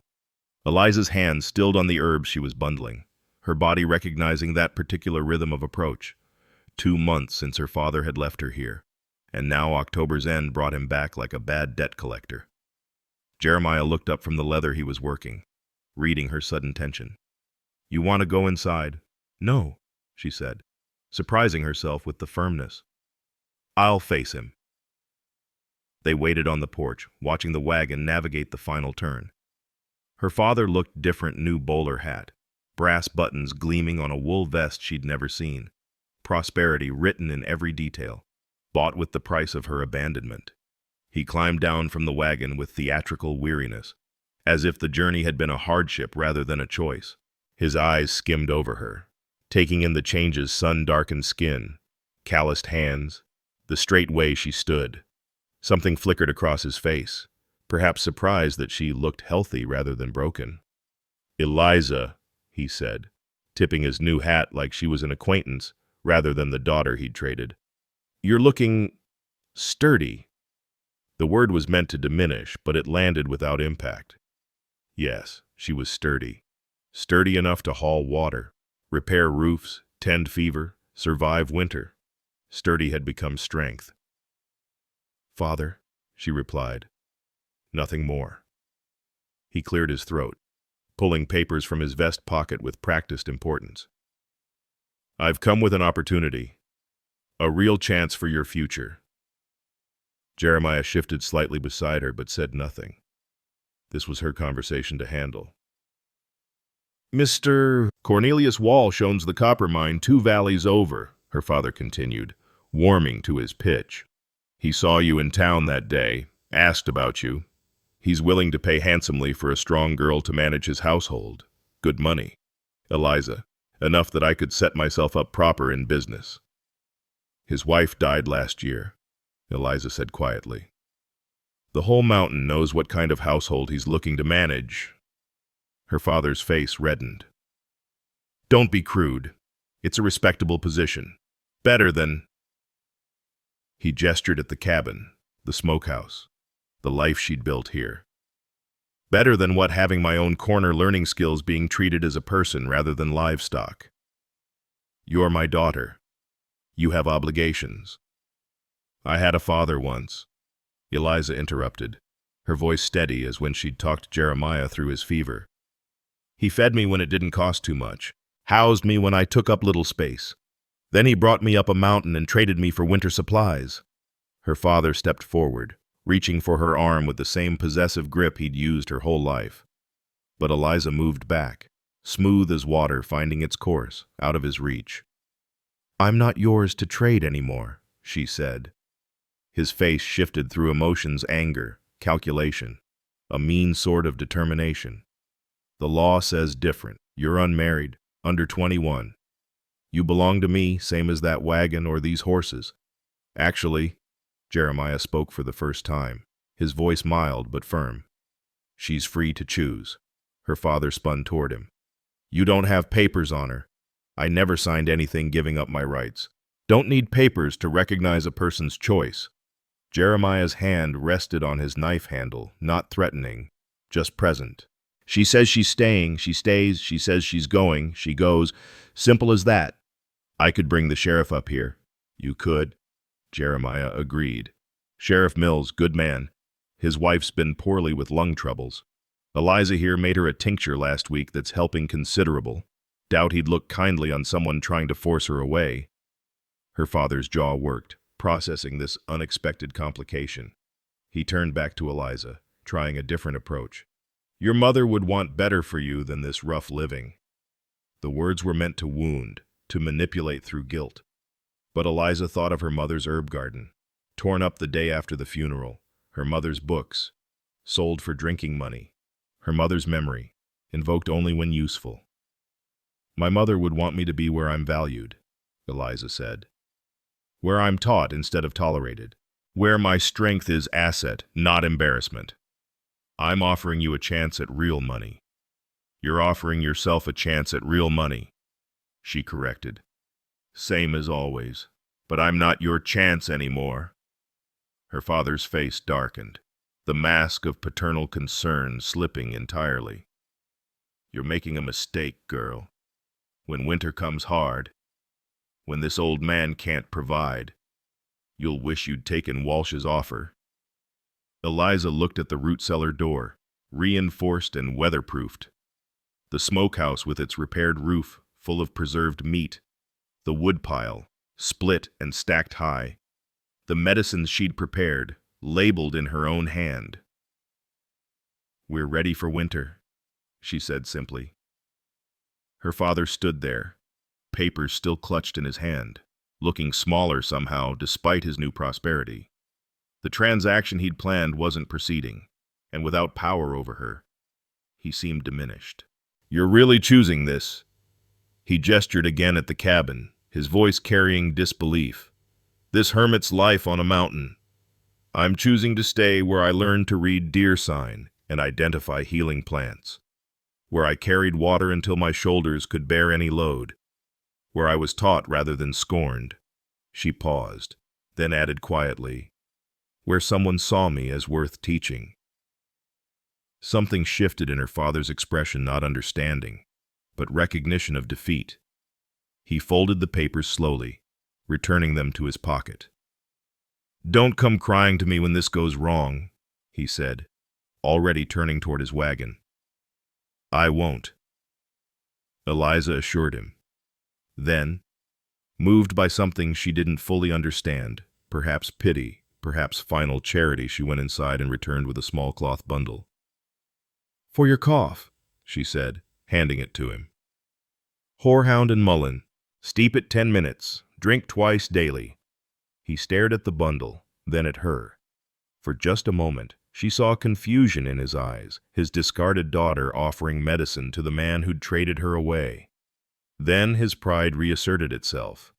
Eliza's hands stilled on the herbs she was bundling, her body recognizing that particular rhythm of approach. 2 months since her father had left her here, and now October's end brought him back like a bad debt collector. Jeremiah looked up from the leather he was working, reading her sudden tension. "You want to go inside?" "No," she said, surprising herself with the firmness. "I'll face him." They waited on the porch, watching the wagon navigate the final turn. Her father looked different, new bowler hat, brass buttons gleaming on a wool vest she'd never seen, prosperity written in every detail, bought with the price of her abandonment. He climbed down from the wagon with theatrical weariness, as if the journey had been a hardship rather than a choice. His eyes skimmed over her, taking in the changes: sun-darkened skin, calloused hands, the straight way she stood. Something flickered across his face, perhaps surprised that she looked healthy rather than broken. "Eliza," he said, tipping his new hat like she was an acquaintance rather than the daughter he'd traded. "You're looking sturdy." The word was meant to diminish, but it landed without impact. Yes, she was sturdy. Sturdy enough to haul water, repair roofs, tend fever, survive winter. Sturdy had become strength. "Father," she replied. Nothing more. He cleared his throat, pulling papers from his vest pocket with practiced importance. "I've come with an opportunity, a real chance for your future." Jeremiah shifted slightly beside her but said nothing. This was her conversation to handle. "Mr. Cornelius Walsh owns the copper mine 2 valleys over," her father continued, warming to his pitch. "He saw you in town that day, asked about you. He's willing to pay handsomely for a strong girl to manage his household. Good money, Eliza, enough that I could set myself up proper in business." "His wife died last year," Eliza said quietly. "The whole mountain knows what kind of household he's looking to manage." Her father's face reddened. "Don't be crude. It's a respectable position. Better than—" He gestured at the cabin, the smokehouse, the life she'd built here. "Better than what having my own corner learning skills, being treated as a person rather than livestock. You're my daughter. You have obligations." "I had a father once," Eliza interrupted, her voice steady as when she'd talked Jeremiah through his fever. "He fed me when it didn't cost too much, housed me when I took up little space. Then he brought me up a mountain and traded me for winter supplies." Her father stepped forward, reaching for her arm with the same possessive grip he'd used her whole life. But Eliza moved back, smooth as water finding its course, out of his reach. "I'm not yours to trade anymore," she said. His face shifted through emotions: anger, calculation, a mean sort of determination. "The law says different. You're unmarried, under 21. You belong to me, same as that wagon or these horses. Actually," Jeremiah spoke for the first time, his voice mild but firm, "she's free to choose." Her father spun toward him. "You don't have papers on her. I never signed anything giving up my rights. Don't need papers to recognize a person's choice." Jeremiah's hand rested on his knife handle, not threatening, just present. "She says she's staying, she stays. She says she's going, she goes. Simple as that. I could bring the sheriff up here." "You could," Jeremiah agreed. "Sheriff Mills, good man. His wife's been poorly with lung troubles. Eliza here made her a tincture last week that's helping considerable. Doubt he'd look kindly on someone trying to force her away. Her father's jaw worked, processing this unexpected complication. He turned back to Eliza, trying a different approach. Your mother would want better for you than this rough living. The words were meant to wound, to manipulate through guilt. But Eliza thought of her mother's herb garden, torn up the day after the funeral, her mother's books, sold for drinking money, her mother's memory, invoked only when useful. My mother would want me to be where I'm valued, Eliza said. Where I'm taught instead of tolerated. Where my strength is asset, not embarrassment. I'm offering you a chance at real money. You're offering yourself a chance at real money, she corrected. Same as always, but I'm not your chance anymore. Her father's face darkened, the mask of paternal concern slipping entirely. You're making a mistake, girl. When winter comes hard, when this old man can't provide, you'll wish you'd taken Walsh's offer. Eliza looked at the root cellar door, reinforced and weatherproofed. The smokehouse with its repaired roof, full of preserved meat. The woodpile, split and stacked high. The medicines she'd prepared, labeled in her own hand. We're ready for winter, she said simply. Her father stood there, papers still clutched in his hand, looking smaller somehow despite his new prosperity. The transaction he'd planned wasn't proceeding, and without power over her, he seemed diminished. You're really choosing this? He gestured again at the cabin, his voice carrying disbelief. This hermit's life on a mountain. I'm choosing to stay where I learned to read deer sign and identify healing plants. Where I carried water until my shoulders could bear any load. Where I was taught rather than scorned. She paused, then added quietly, where someone saw me as worth teaching. Something shifted in her father's expression, not understanding, but recognition of defeat. He folded the papers slowly, returning them to his pocket. Don't come crying to me when this goes wrong, he said, already turning toward his wagon. I won't, Eliza assured him. Then, moved by something she didn't fully understand, perhaps pity, perhaps final charity, she went inside and returned with a small cloth bundle. For your cough, she said, handing it to him. Horehound and mullein. Steep it 10 minutes. Drink twice daily. He stared at the bundle, then at her. For just a moment, she saw confusion in his eyes, his discarded daughter offering medicine to the man who'd traded her away. Then his pride reasserted itself.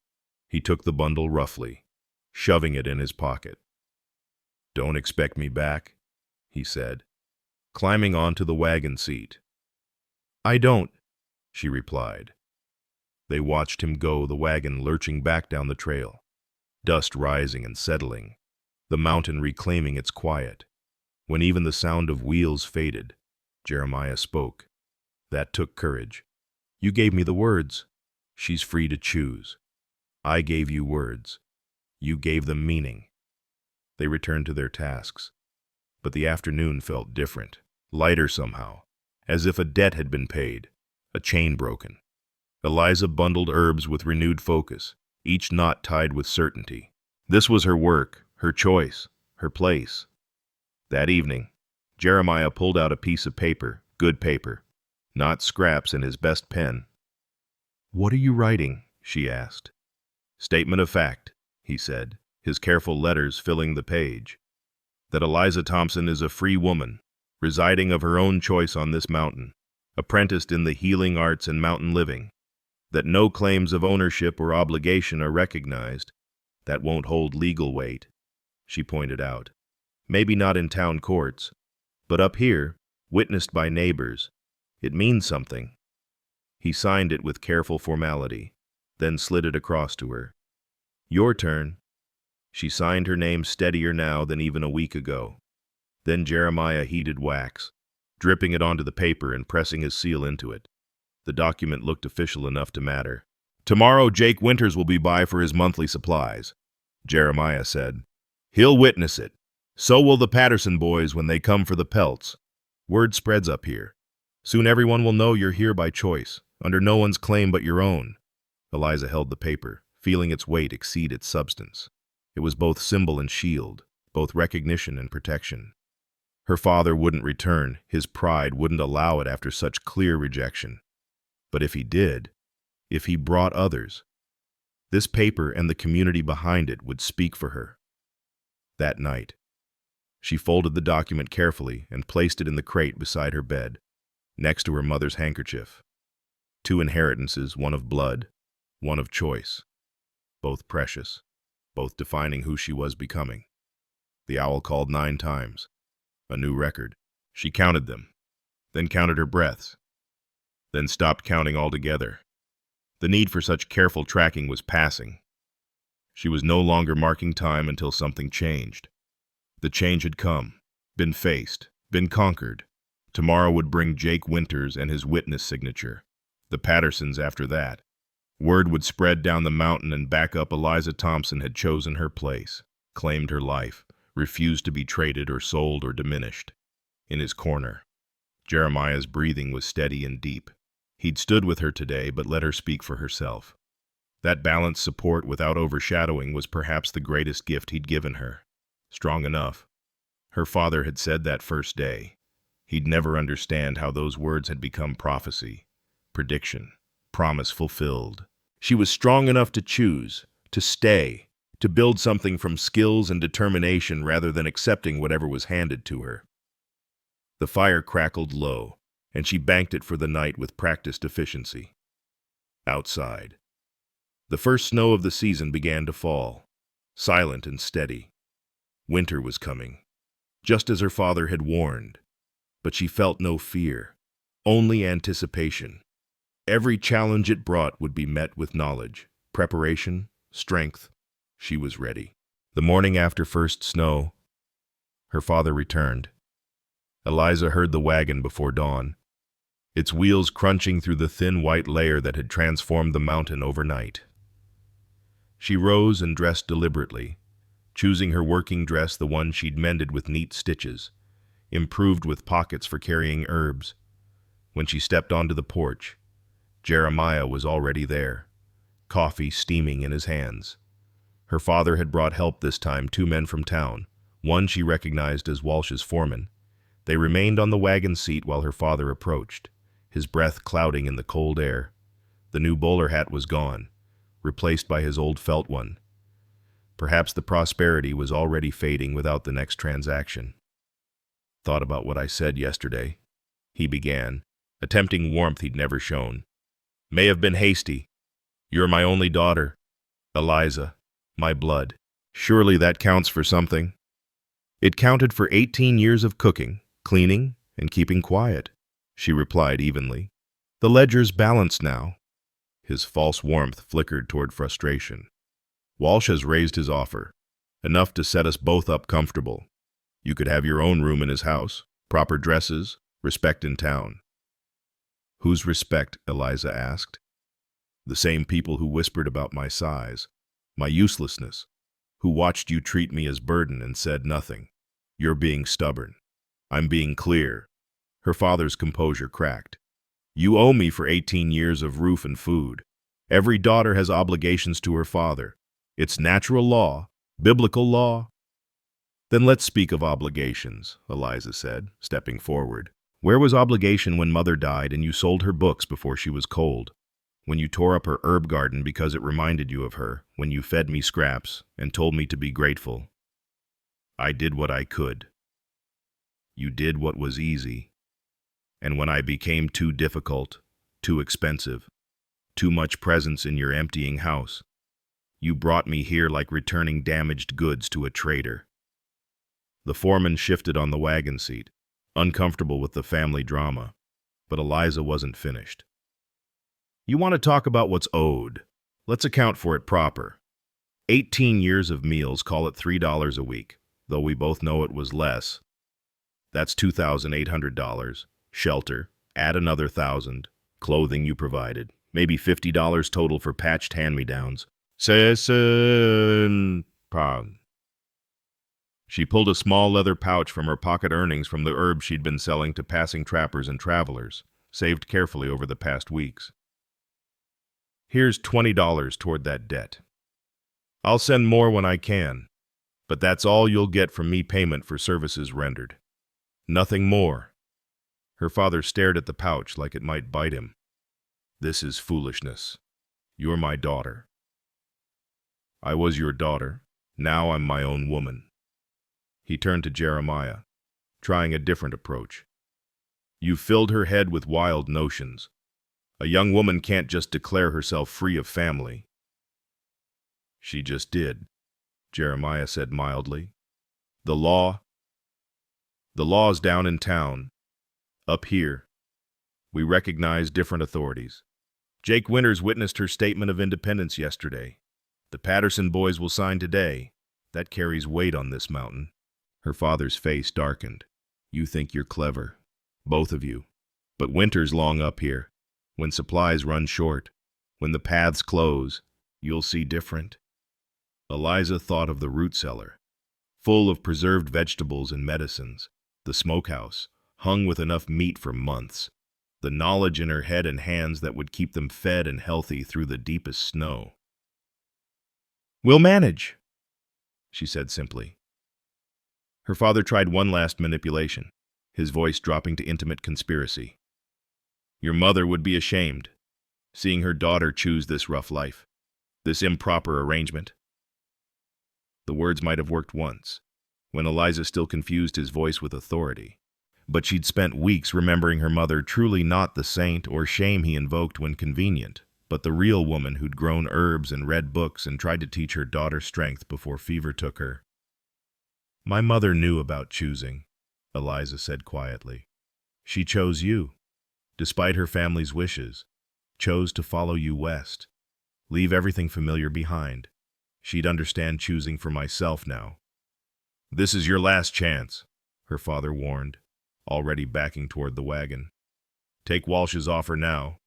He took the bundle roughly, shoving it in his pocket. Don't expect me back, he said, climbing onto the wagon seat. I don't, she replied. They watched him go, the wagon lurching back down the trail, dust rising and settling, the mountain reclaiming its quiet. When even the sound of wheels faded, Jeremiah spoke. That took courage. You gave me the words. She's free to choose. I gave you words. You gave them meaning. They returned to their tasks. But the afternoon felt different, lighter somehow, as if a debt had been paid, a chain broken. Eliza bundled herbs with renewed focus, each knot tied with certainty. This was her work, her choice, her place. That evening, Jeremiah pulled out a piece of paper, good paper, not scraps, in his best pen. What are you writing? She asked. Statement of fact, he said, his careful letters filling the page. That Eliza Thompson is a free woman, residing of her own choice on this mountain, apprenticed in the healing arts and mountain living. That no claims of ownership or obligation are recognized. That won't hold legal weight, she pointed out. Maybe not in town courts, but up here, witnessed by neighbors, it means something. He signed it with careful formality, then slid it across to her. Your turn. She signed her name steadier now than even a week ago. Then Jeremiah heated wax, dripping it onto the paper and pressing his seal into it. The document looked official enough to matter. Tomorrow Jake Winters will be by for his monthly supplies, Jeremiah said. He'll witness it. So will the Patterson boys when they come for the pelts. Word spreads up here. Soon everyone will know you're here by choice, under no one's claim but your own. Eliza held the paper, feeling its weight exceed its substance. It was both symbol and shield, both recognition and protection. Her father wouldn't return, his pride wouldn't allow it after such clear rejection. But if he did, if he brought others, this paper and the community behind it would speak for her. That night, she folded the document carefully and placed it in the crate beside her bed, next to her mother's handkerchief. 2 inheritances, one of blood, one of choice. Both precious, both defining who she was becoming. The owl called 9 times. A new record. She counted them, then counted her breaths, then stopped counting altogether. The need for such careful tracking was passing. She was no longer marking time until something changed. The change had come, been faced, been conquered. Tomorrow would bring Jake Winters and his witness signature. The Pattersons after that. Word would spread down the mountain and back up Eliza Thompson had chosen her place, claimed her life, refused to be traded or sold or diminished. In his corner, Jeremiah's breathing was steady and deep. He'd stood with her today, but let her speak for herself. That balanced support without overshadowing was perhaps the greatest gift he'd given her. Strong enough. Her father had said that first day. He'd never understand how those words had become prophecy, prediction, promise fulfilled. She was strong enough to choose, to stay, to build something from skills and determination rather than accepting whatever was handed to her. The fire crackled low, and she banked it for the night with practiced efficiency. Outside, the first snow of the season began to fall, silent and steady. Winter was coming, just as her father had warned, but she felt no fear, only anticipation. Every challenge it brought would be met with knowledge, preparation, strength. She was ready. The morning after first snow, her father returned. Eliza heard the wagon before dawn, its wheels crunching through the thin white layer that had transformed the mountain overnight. She rose and dressed deliberately, choosing her working dress, the one she'd mended with neat stitches, improved with pockets for carrying herbs. When she stepped onto the porch, Jeremiah was already there, coffee steaming in his hands. Her father had brought help this time, 2 men from town, one she recognized as Walsh's foreman. They remained on the wagon seat while her father approached, his breath clouding in the cold air. The new bowler hat was gone, replaced by his old felt one. Perhaps the prosperity was already fading without the next transaction. "Thought about what I said yesterday," he began, attempting warmth he'd never shown. "May have been hasty. You're my only daughter, Eliza, my blood. Surely that counts for something." "It counted for 18 years of cooking, cleaning, and keeping quiet," she replied evenly. "The ledger's balanced now." His false warmth flickered toward frustration. "Walsh has raised his offer, enough to set us both up comfortable. You could have your own room in his house, proper dresses, respect in town." "Whose respect?" Eliza asked. "The same people who whispered about my size, my uselessness, who watched you treat me as burden and said nothing. You're being stubborn. I'm being clear." Her father's composure cracked. "You owe me for 18 years of roof and food. Every daughter has obligations to her father. It's natural law, biblical law." "Then let's speak of obligations," Eliza said, stepping forward. "Where was obligation when Mother died and you sold her books before she was cold? When you tore up her herb garden because it reminded you of her, when you fed me scraps and told me to be grateful?" "I did what I could. You did what was easy. And when I became too difficult, too expensive, too much presence in your emptying house, you brought me here like returning damaged goods to a trader." The foreman shifted on the wagon seat, uncomfortable with the family drama, but Eliza wasn't finished. "You want to talk about what's owed? Let's account for it proper. 18 years of meals, call it $3 a week, though we both know it was less. That's $2,800. Shelter, add another $1,000. Clothing you provided, maybe $50 total for patched hand-me-downs. She pulled a small leather pouch from her pocket earnings from the herbs she'd been selling to passing trappers and travelers, saved carefully over the past weeks. Here's $20 toward that debt. I'll send more when I can, but that's all you'll get from me payment for services rendered. Nothing more. Her father stared at the pouch like it might bite him. This is foolishness. You're my daughter. I was your daughter. Now I'm my own woman. He turned to Jeremiah, trying a different approach. You've filled her head with wild notions. A young woman can't just declare herself free of family. She just did, Jeremiah said mildly. The law's down in town. Up here, we recognize different authorities. Jake Winters witnessed her statement of independence yesterday. The Patterson boys will sign today. That carries weight on this mountain. Her father's face darkened. You think you're clever, both of you. But winter's long up here. When supplies run short, when the paths close, you'll see different. Eliza thought of the root cellar, full of preserved vegetables and medicines, the smokehouse, hung with enough meat for months, the knowledge in her head and hands that would keep them fed and healthy through the deepest snow. We'll manage, she said simply. Her father tried one last manipulation, his voice dropping to intimate conspiracy. Your mother would be ashamed, seeing her daughter choose this rough life, this improper arrangement. The words might have worked once, when Eliza still confused his voice with authority. But she'd spent weeks remembering her mother truly not the saint or shame he invoked when convenient, but the real woman who'd grown herbs and read books and tried to teach her daughter strength before fever took her. My mother knew about choosing, Eliza said quietly. She chose you, despite her family's wishes, chose to follow you west, leave everything familiar behind. She'd understand choosing for myself now. This is your last chance, her father warned, already backing toward the wagon. Take Walsh's offer now,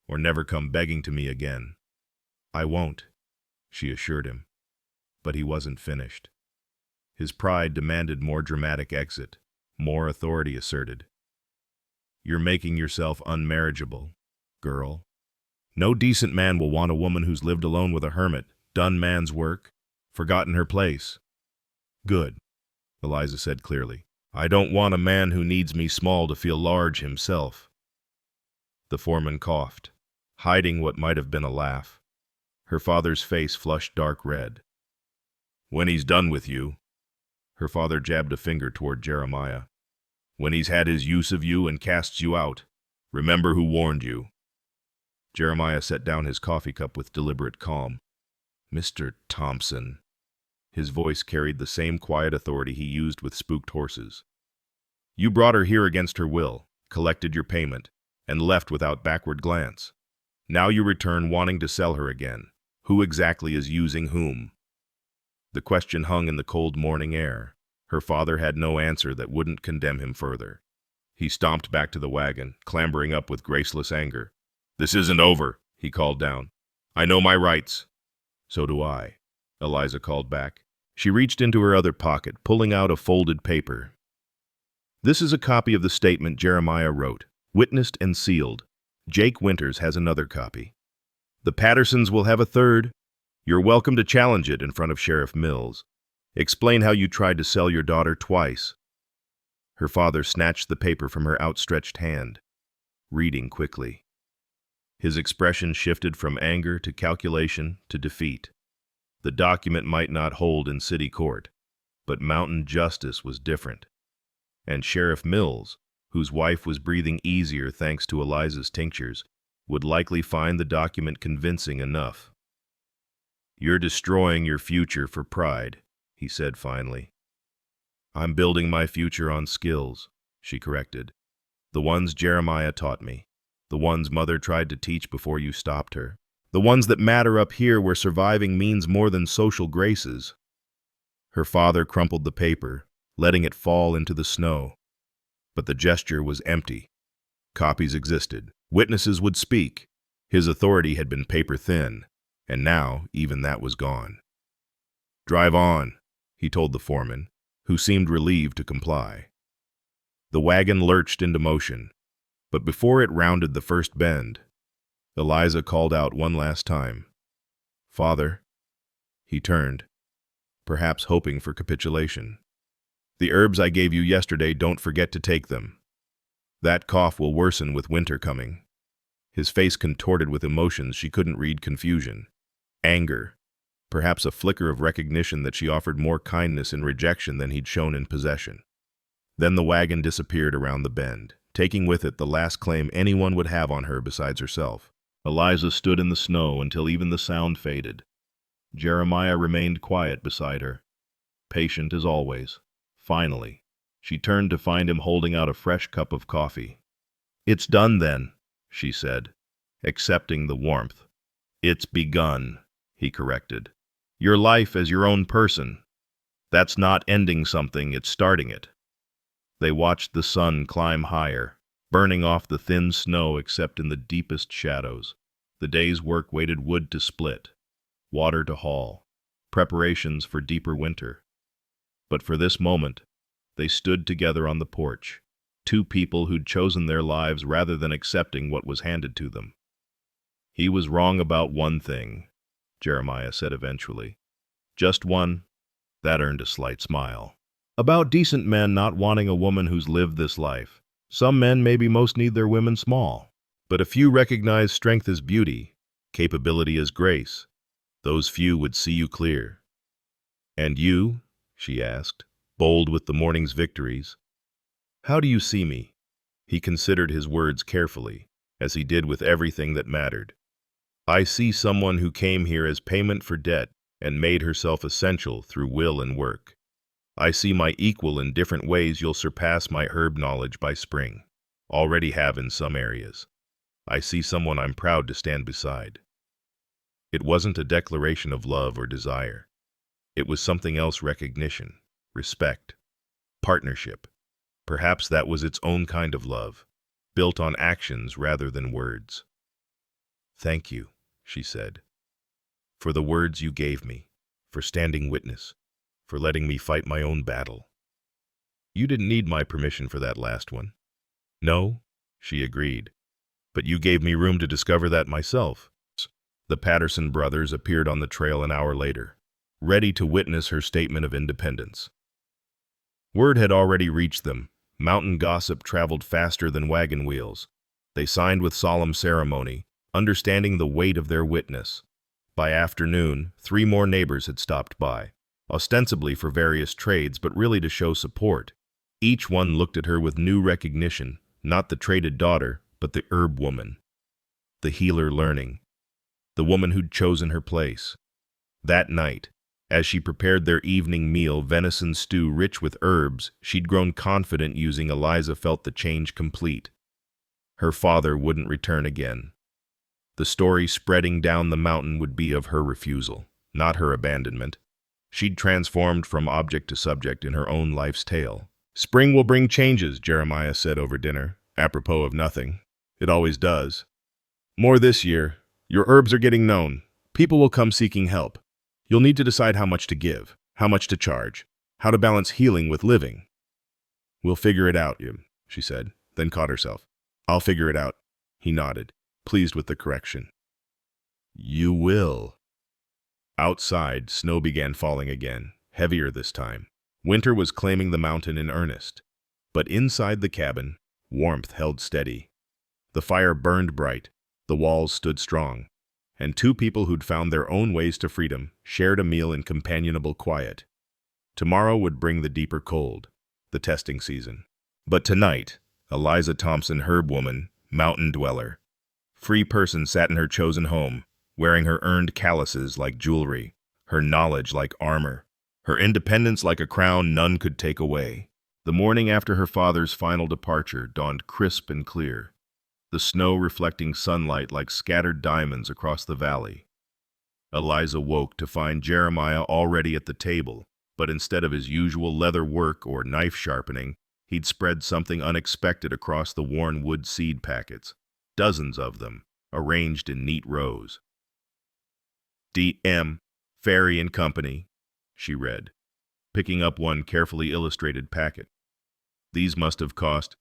or never come begging to me again. I won't, she assured him. But he wasn't finished. His pride demanded more dramatic exit, more authority asserted. You're making yourself unmarriageable, girl. No decent man will want a woman who's lived alone with a hermit, done man's work, forgotten her place. Good, Eliza said clearly. I don't want a man who needs me small to feel large himself. The foreman coughed, hiding what might have been a laugh. Her father's face flushed dark red. When he's done with you, her father jabbed a finger toward Jeremiah. When he's had his use of you and casts you out, remember who warned you. Jeremiah set down his coffee cup with deliberate calm. Mr. Thompson. His voice carried the same quiet authority he used with spooked horses. You brought her here against her will, collected your payment, and left without backward glance. Now you return wanting to sell her again. Who exactly is using whom? The question hung in the cold morning air. Her father had no answer that wouldn't condemn him further. He stomped back to the wagon, clambering up with graceless anger. This isn't over, he called down. I know my rights. So do I, Eliza called back. She reached into her other pocket, pulling out a folded paper. This is a copy of the statement Jeremiah wrote, witnessed and sealed. Jake Winters has another copy. The Pattersons will have a third. You're welcome to challenge it in front of Sheriff Mills. Explain how you tried to sell your daughter twice. Her father snatched the paper from her outstretched hand, reading quickly. His expression shifted from anger to calculation to defeat. The document might not hold in city court, but mountain justice was different. And Sheriff Mills, whose wife was breathing easier thanks to Eliza's tinctures, would likely find the document convincing enough. You're destroying your future for pride, he said finally. I'm building my future on skills, she corrected. The ones Jeremiah taught me, the ones Mother tried to teach before you stopped her, the ones that matter up here where surviving means more than social graces. Her father crumpled the paper, letting it fall into the snow. But the gesture was empty. Copies existed. Witnesses would speak. His authority had been paper-thin, and now even that was gone. Drive on, he told the foreman, who seemed relieved to comply. The wagon lurched into motion, but before it rounded the first bend, Eliza called out one last time. "Father." He turned, perhaps hoping for capitulation. "The herbs I gave you yesterday, don't forget to take them. That cough will worsen with winter coming." His face contorted with emotions she couldn't read: confusion, anger, perhaps a flicker of recognition that she offered more kindness in rejection than he'd shown in possession. Then the wagon disappeared around the bend, taking with it the last claim anyone would have on her besides herself. Eliza stood in the snow until even the sound faded. Jeremiah remained quiet beside her, patient as always. Finally, she turned to find him holding out a fresh cup of coffee. "It's done then," she said, accepting the warmth. "It's begun," he corrected. "Your life as your own person. That's not ending something, it's starting it." They watched the sun climb higher, burning off the thin snow except in the deepest shadows. The day's work waited: wood to split, water to haul, preparations for deeper winter. But for this moment, they stood together on the porch, two people who'd chosen their lives rather than accepting what was handed to them. "He was wrong about one thing," Jeremiah said eventually. "Just one." That earned a slight smile. "About decent men not wanting a woman who's lived this life. Some men maybe most need their women small. But a few recognize strength as beauty, capability as grace. Those few would see you clear." "And you?" she asked, bold with the morning's victories. "How do you see me?" He considered his words carefully, as he did with everything that mattered. "I see someone who came here as payment for debt and made herself essential through will and work. I see my equal in different ways. You'll surpass my herb knowledge by spring. Already have in some areas. I see someone I'm proud to stand beside." It wasn't a declaration of love or desire. It was something else: recognition, respect, partnership. Perhaps that was its own kind of love, built on actions rather than words. "Thank you," she said, "for the words you gave me, for standing witness, for letting me fight my own battle. You didn't need my permission for that last one." "No," she agreed, "but you gave me room to discover that myself." The Patterson brothers appeared on the trail an hour later, ready to witness her statement of independence. Word had already reached them. Mountain gossip traveled faster than wagon wheels. They signed with solemn ceremony, understanding the weight of their witness. By afternoon, 3 more neighbors had stopped by, ostensibly for various trades, but really to show support. Each one looked at her with new recognition, not the traded daughter, but the herb woman, the healer learning, the woman who'd chosen her place. That night, as she prepared their evening meal, venison stew rich with herbs, she'd grown confident using. Eliza felt the change complete. Her father wouldn't return again. The story spreading down the mountain would be of her refusal, not her abandonment. She'd transformed from object to subject in her own life's tale. "Spring will bring changes," Jeremiah said over dinner, apropos of nothing. "It always does. More this year. Your herbs are getting known. People will come seeking help. You'll need to decide how much to give, how much to charge, how to balance healing with living." "We'll figure it out," she said, then caught herself. "I'll figure it out." He nodded, pleased with the correction. "You will." Outside, snow began falling again, heavier this time. Winter was claiming the mountain in earnest. But inside the cabin, warmth held steady. The fire burned bright, the walls stood strong, and 2 people who'd found their own ways to freedom shared a meal in companionable quiet. Tomorrow would bring the deeper cold, the testing season. But tonight, Eliza Thompson, herb woman, mountain dweller, free person, sat in her chosen home, wearing her earned calluses like jewelry, her knowledge like armor, her independence like a crown none could take away. The morning after her father's final departure dawned crisp and clear, the snow reflecting sunlight like scattered diamonds across the valley. Eliza woke to find Jeremiah already at the table, but instead of his usual leather work or knife sharpening, he'd spread something unexpected across the worn wood seed packets, dozens of them, arranged in neat rows. "D.M. Ferry and Company," she read, picking up one carefully illustrated packet. "These must have cost.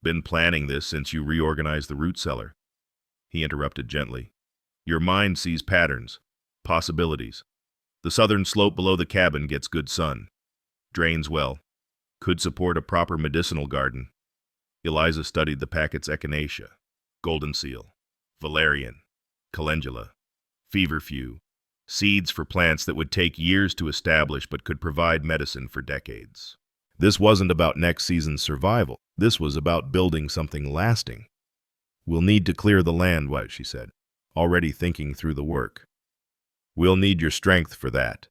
Been planning this since you reorganized the root cellar." he interrupted gently. Your mind sees patterns, possibilities. The southern slope below the cabin gets good sun, drains well, could support a proper medicinal garden. Eliza studied the packet's echinacea, golden seal, valerian, calendula, feverfew, seeds for plants that would take years to establish but could provide medicine for decades. This wasn't about next season's survival. This was about building something lasting. We'll need to clear the land, she said, already thinking through the work. We'll need your strength for that.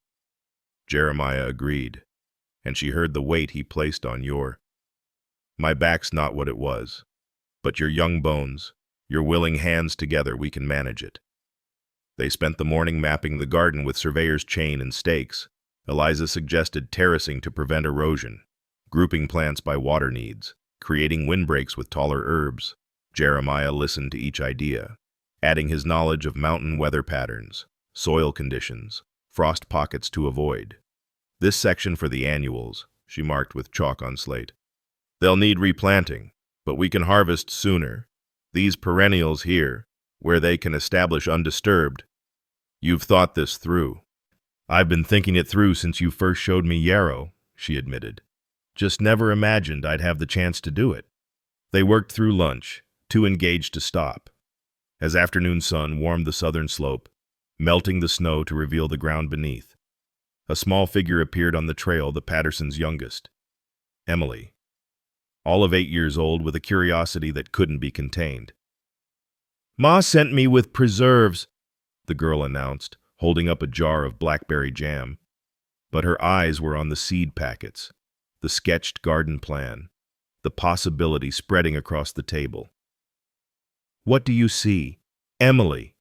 Jeremiah agreed, and she heard the weight he placed on your. My back's not what it was, but your young bones, your willing hands together, we can manage it. They spent the morning mapping the garden with surveyor's chain and stakes. Eliza suggested terracing to prevent erosion, grouping plants by water needs, creating windbreaks with taller herbs. Jeremiah listened to each idea, adding his knowledge of mountain weather patterns, soil conditions, frost pockets to avoid. This section for the annuals, she marked with chalk on slate. They'll need replanting, but we can harvest sooner. These perennials here, where they can establish undisturbed. You've thought this through. I've been thinking it through since you first showed me yarrow, she admitted. Just never imagined I'd have the chance to do it. They worked through lunch, too engaged to stop. As afternoon sun warmed the southern slope, melting the snow to reveal the ground beneath, a small figure appeared on the trail, the Pattersons' youngest, Emily, all of 8 years old with a curiosity that couldn't be contained. Ma sent me with preserves, the girl announced, holding up a jar of blackberry jam. But her eyes were on the seed packets, the sketched garden plan, the possibility spreading across the table. What do you see, Emily?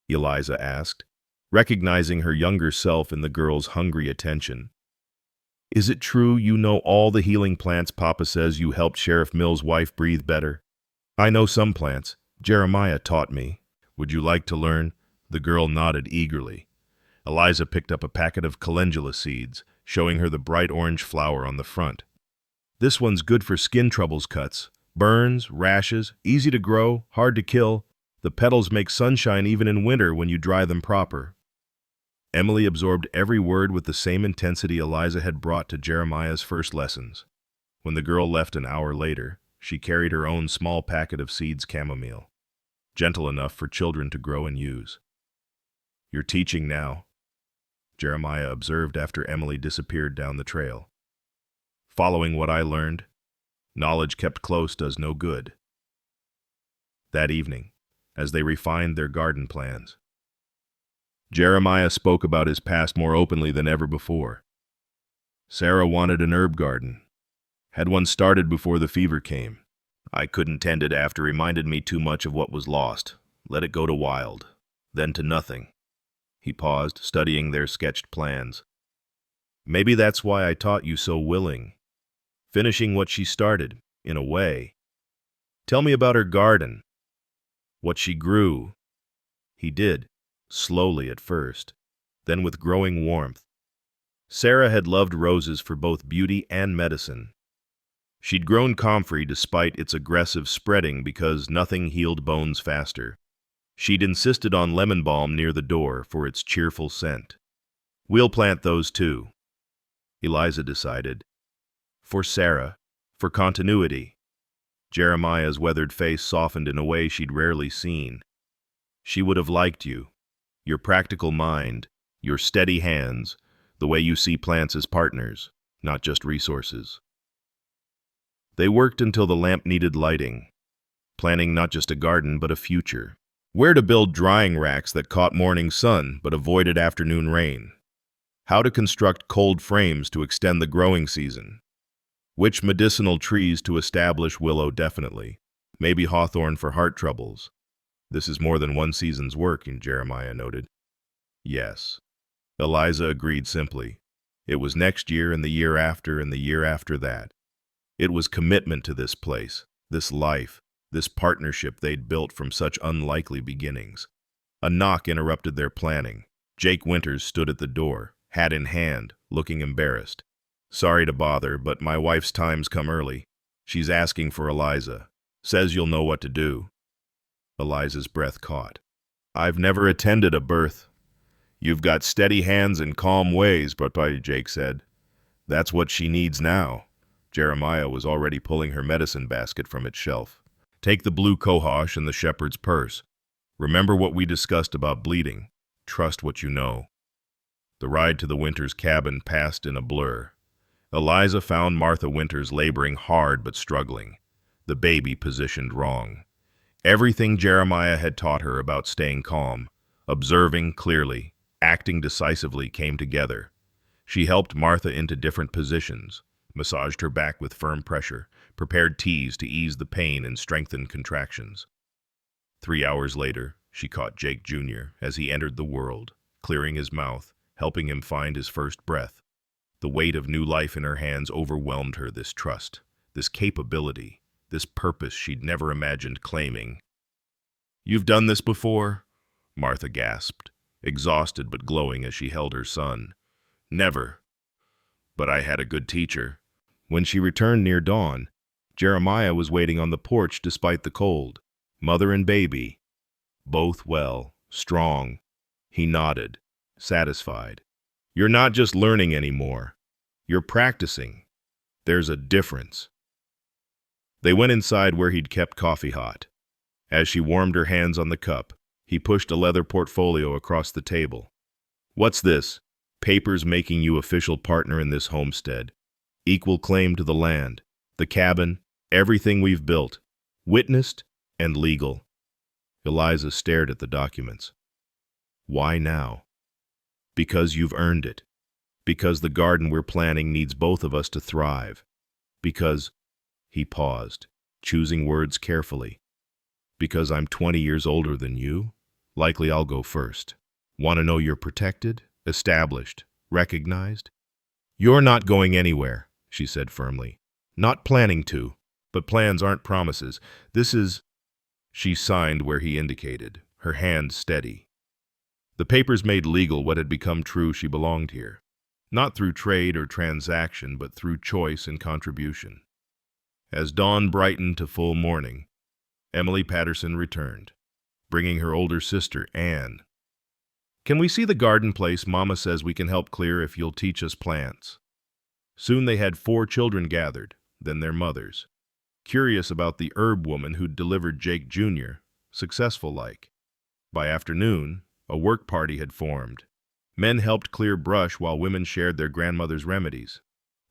Eliza asked, recognizing her younger self in the girl's hungry attention. Is it true you know all the healing plants Papa says you helped Sheriff Mill's wife breathe better? I know some plants. Jeremiah taught me. Would you like to learn? The girl nodded eagerly. Eliza picked up a packet of calendula seeds, showing her the bright orange flower on the front. This one's good for skin troubles, cuts, burns, rashes, easy to grow, hard to kill. The petals make sunshine even in winter when you dry them proper. Emily absorbed every word with the same intensity Eliza had brought to Jeremiah's first lessons. When the girl left an hour later, she carried her own small packet of seeds chamomile, gentle enough for children to grow and use. You're teaching now, Jeremiah observed after Emily disappeared down the trail. Following what I learned, knowledge kept close does no good. That evening, as they refined their garden plans, Jeremiah spoke about his past more openly than ever before. Sarah wanted an herb garden. Had one started before the fever came. I couldn't tend it after reminded me too much of what was lost. Let it go to wild, then to nothing. He paused, studying their sketched plans. Maybe that's why I taught you so willing. Finishing what she started, in a way. Tell me about her garden. What she grew. He did, slowly at first, then with growing warmth. Sarah had loved roses for both beauty and medicine. She'd grown comfrey despite its aggressive spreading because nothing healed bones faster. She'd insisted on lemon balm near the door for its cheerful scent. We'll plant those too, Eliza decided. For Sarah, for continuity. Jeremiah's weathered face softened in a way she'd rarely seen. She would have liked you. Your practical mind, your steady hands, the way you see plants as partners, not just resources. They worked until the lamp needed lighting, planning not just a garden but a future. Where to build drying racks that caught morning sun but avoided afternoon rain. How to construct cold frames to extend the growing season. Which medicinal trees to establish willow definitely. Maybe hawthorn for heart troubles. This is more than one season's work, Jeremiah noted. Yes. Eliza agreed simply. It was next year and the year after and the year after that. It was commitment to this place, this life, this partnership they'd built from such unlikely beginnings. A knock interrupted their planning. Jake Winters stood at the door, hat in hand, looking embarrassed. Sorry to bother, but my wife's time's come early. She's asking for Eliza. Says you'll know what to do. Eliza's breath caught. I've never attended a birth. You've got steady hands and calm ways, Jake said. That's what she needs now. Jeremiah was already pulling her medicine basket from its shelf. Take the blue cohosh and the shepherd's purse. Remember what we discussed about bleeding. Trust what you know. The ride to the Winters cabin passed in a blur. Eliza found Martha Winters laboring hard but struggling, the baby positioned wrong. Everything Jeremiah had taught her about staying calm, observing clearly, acting decisively came together. She helped Martha into different positions, massaged her back with firm pressure, prepared teas to ease the pain and strengthen contractions. 3 hours later, she caught Jake Jr. as he entered the world, clearing his mouth, helping him find his first breath. The weight of new life in her hands overwhelmed her, this trust, this capability, this purpose she'd never imagined claiming. You've done this before? Martha gasped, exhausted but glowing as she held her son. Never. But I had a good teacher. When she returned near dawn, Jeremiah was waiting on the porch despite the cold. Mother and baby, both well, strong. He nodded, satisfied. You're not just learning anymore. You're practicing. There's a difference. They went inside where he'd kept coffee hot. As she warmed her hands on the cup, he pushed a leather portfolio across the table. What's this? Papers making you official partner in this homestead. Equal claim to the land, the cabin, everything we've built. Witnessed and legal. Eliza stared at the documents. Why now? Because you've earned it. Because the garden we're planning needs both of us to thrive. Because, he paused, choosing words carefully. Because I'm 20 years older than you, likely I'll go first. Want to know you're protected, established, recognized? You're not going anywhere, she said firmly. Not planning to, but plans aren't promises. This is... She signed where he indicated, her hand steady. The papers made legal what had become true: she belonged here. Not through trade or transaction, but through choice and contribution. As dawn brightened to full morning, Emily Patterson returned, bringing her older sister, Anne. Can we see the garden place Mama says we can help clear if you'll teach us plants? Soon they had 4 children gathered, then their mothers. Curious about the herb woman who'd delivered Jake Jr., successful-like. By afternoon, a work party had formed. Men helped clear brush while women shared their grandmother's remedies.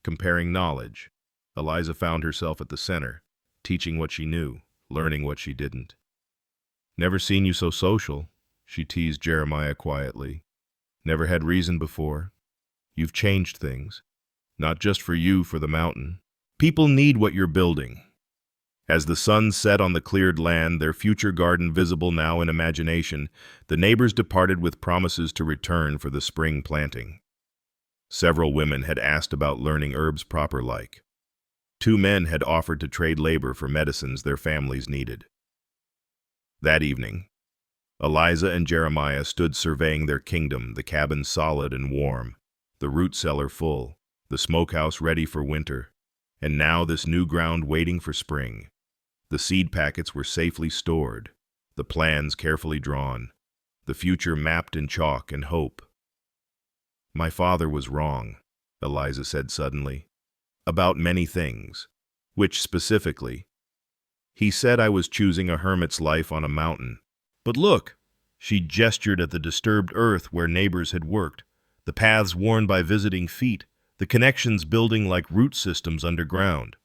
Comparing knowledge, Eliza found herself at the center, teaching what she knew, learning what she didn't. Never seen you so social, she teased Jeremiah quietly. Never had reason before. You've changed things. Not just for you, for the mountain. People need what you're building. As the sun set on the cleared land, their future garden visible now in imagination, the neighbors departed with promises to return for the spring planting. Several women had asked about learning herbs proper-like. 2 men had offered to trade labor for medicines their families needed. That evening, Eliza and Jeremiah stood surveying their kingdom, the cabin solid and warm, the root cellar full, the smokehouse ready for winter, and now this new ground waiting for spring. The seed packets were safely stored, the plans carefully drawn, the future mapped in chalk and hope. My father was wrong, Eliza said suddenly, about many things. Which specifically? He said I was choosing a hermit's life on a mountain. But look, she gestured at the disturbed earth where neighbors had worked, the paths worn by visiting feet, the connections building like root systems underground.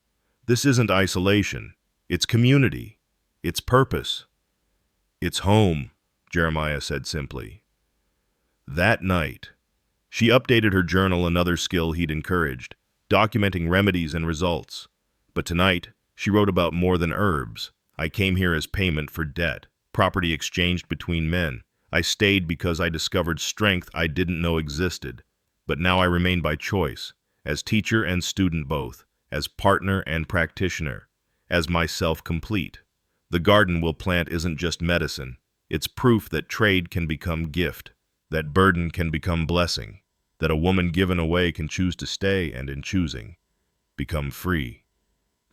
This isn't isolation. It's community. It's purpose. It's home, Jeremiah said simply. That night, she updated her journal, another skill he'd encouraged, documenting remedies and results. But tonight, she wrote about more than herbs. I came here as payment for debt, property exchanged between men. I stayed because I discovered strength I didn't know existed. But now I remain by choice, as teacher and student both, as partner and practitioner, as myself complete. The garden we'll plant isn't just medicine. It's proof that trade can become gift, that burden can become blessing, that a woman given away can choose to stay and, in choosing, become free.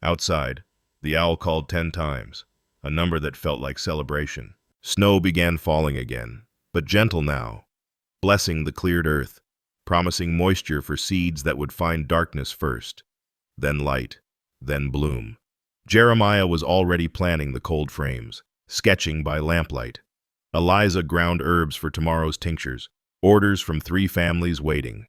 Outside, the owl called 10 times. a number that felt like celebration. Snow began falling again, but gentle now, blessing the cleared earth, promising moisture for seeds that would find darkness first, then light, then bloom. Jeremiah was already planning the cold frames, sketching by lamplight. Eliza ground herbs for tomorrow's tinctures, orders from 3 families waiting.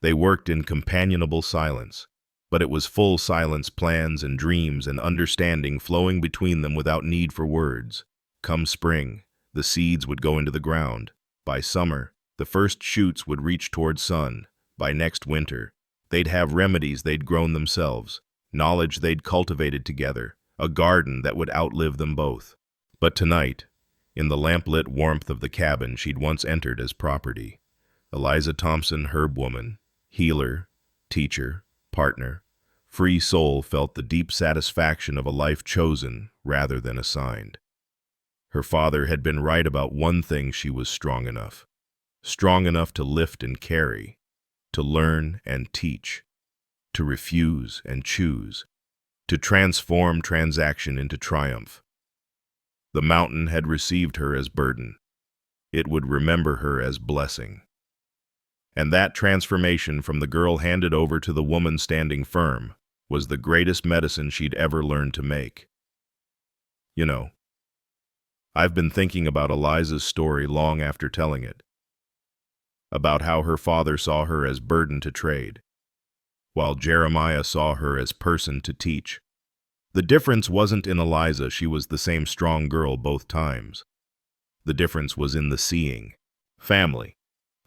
They worked in companionable silence, but it was full silence, plans and dreams and understanding flowing between them without need for words. Come spring, the seeds would go into the ground. By summer, the first shoots would reach toward sun. By next winter, they'd have remedies they'd grown themselves, knowledge they'd cultivated together, a garden that would outlive them both. But tonight, in the lamplit warmth of the cabin she'd once entered as property, Eliza Thompson, herbwoman, healer, teacher, partner, free soul, felt the deep satisfaction of a life chosen rather than assigned. Her father had been right about one thing: she was strong enough to lift and carry, to learn and teach, to refuse and choose, to transform transaction into triumph. The mountain had received her as burden. It would remember her as blessing. And that transformation from the girl handed over to the woman standing firm was the greatest medicine she'd ever learned to make. You know, I've been thinking about Eliza's story long after telling it, about how her father saw her as burden to trade, while Jeremiah saw her as person to teach. The difference wasn't in Eliza; she was the same strong girl both times. The difference was in the seeing. Family,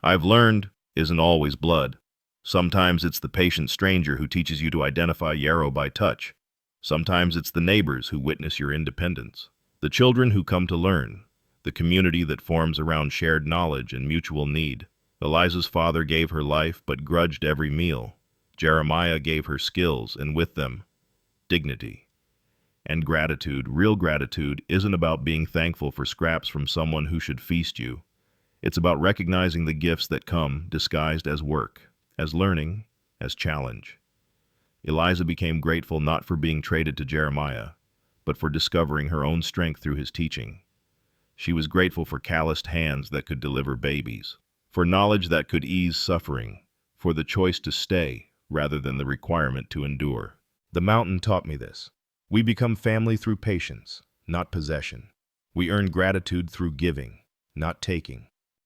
I've learned, isn't always blood. Sometimes it's the patient stranger who teaches you to identify yarrow by touch. Sometimes it's the neighbors who witness your independence. The children who come to learn. The community that forms around shared knowledge and mutual need. Eliza's father gave her life but grudged every meal. Jeremiah gave her skills, and with them, dignity. And gratitude. Real gratitude isn't about being thankful for scraps from someone who should feast you. It's about recognizing the gifts that come disguised as work, as learning, as challenge. Eliza became grateful not for being traded to Jeremiah, but for discovering her own strength through his teaching. She was grateful for calloused hands that could deliver babies, for knowledge that could ease suffering, for the choice to stay rather than the requirement to endure. The mountain taught me this. We become family through patience, not possession. We earn gratitude through giving, not taking.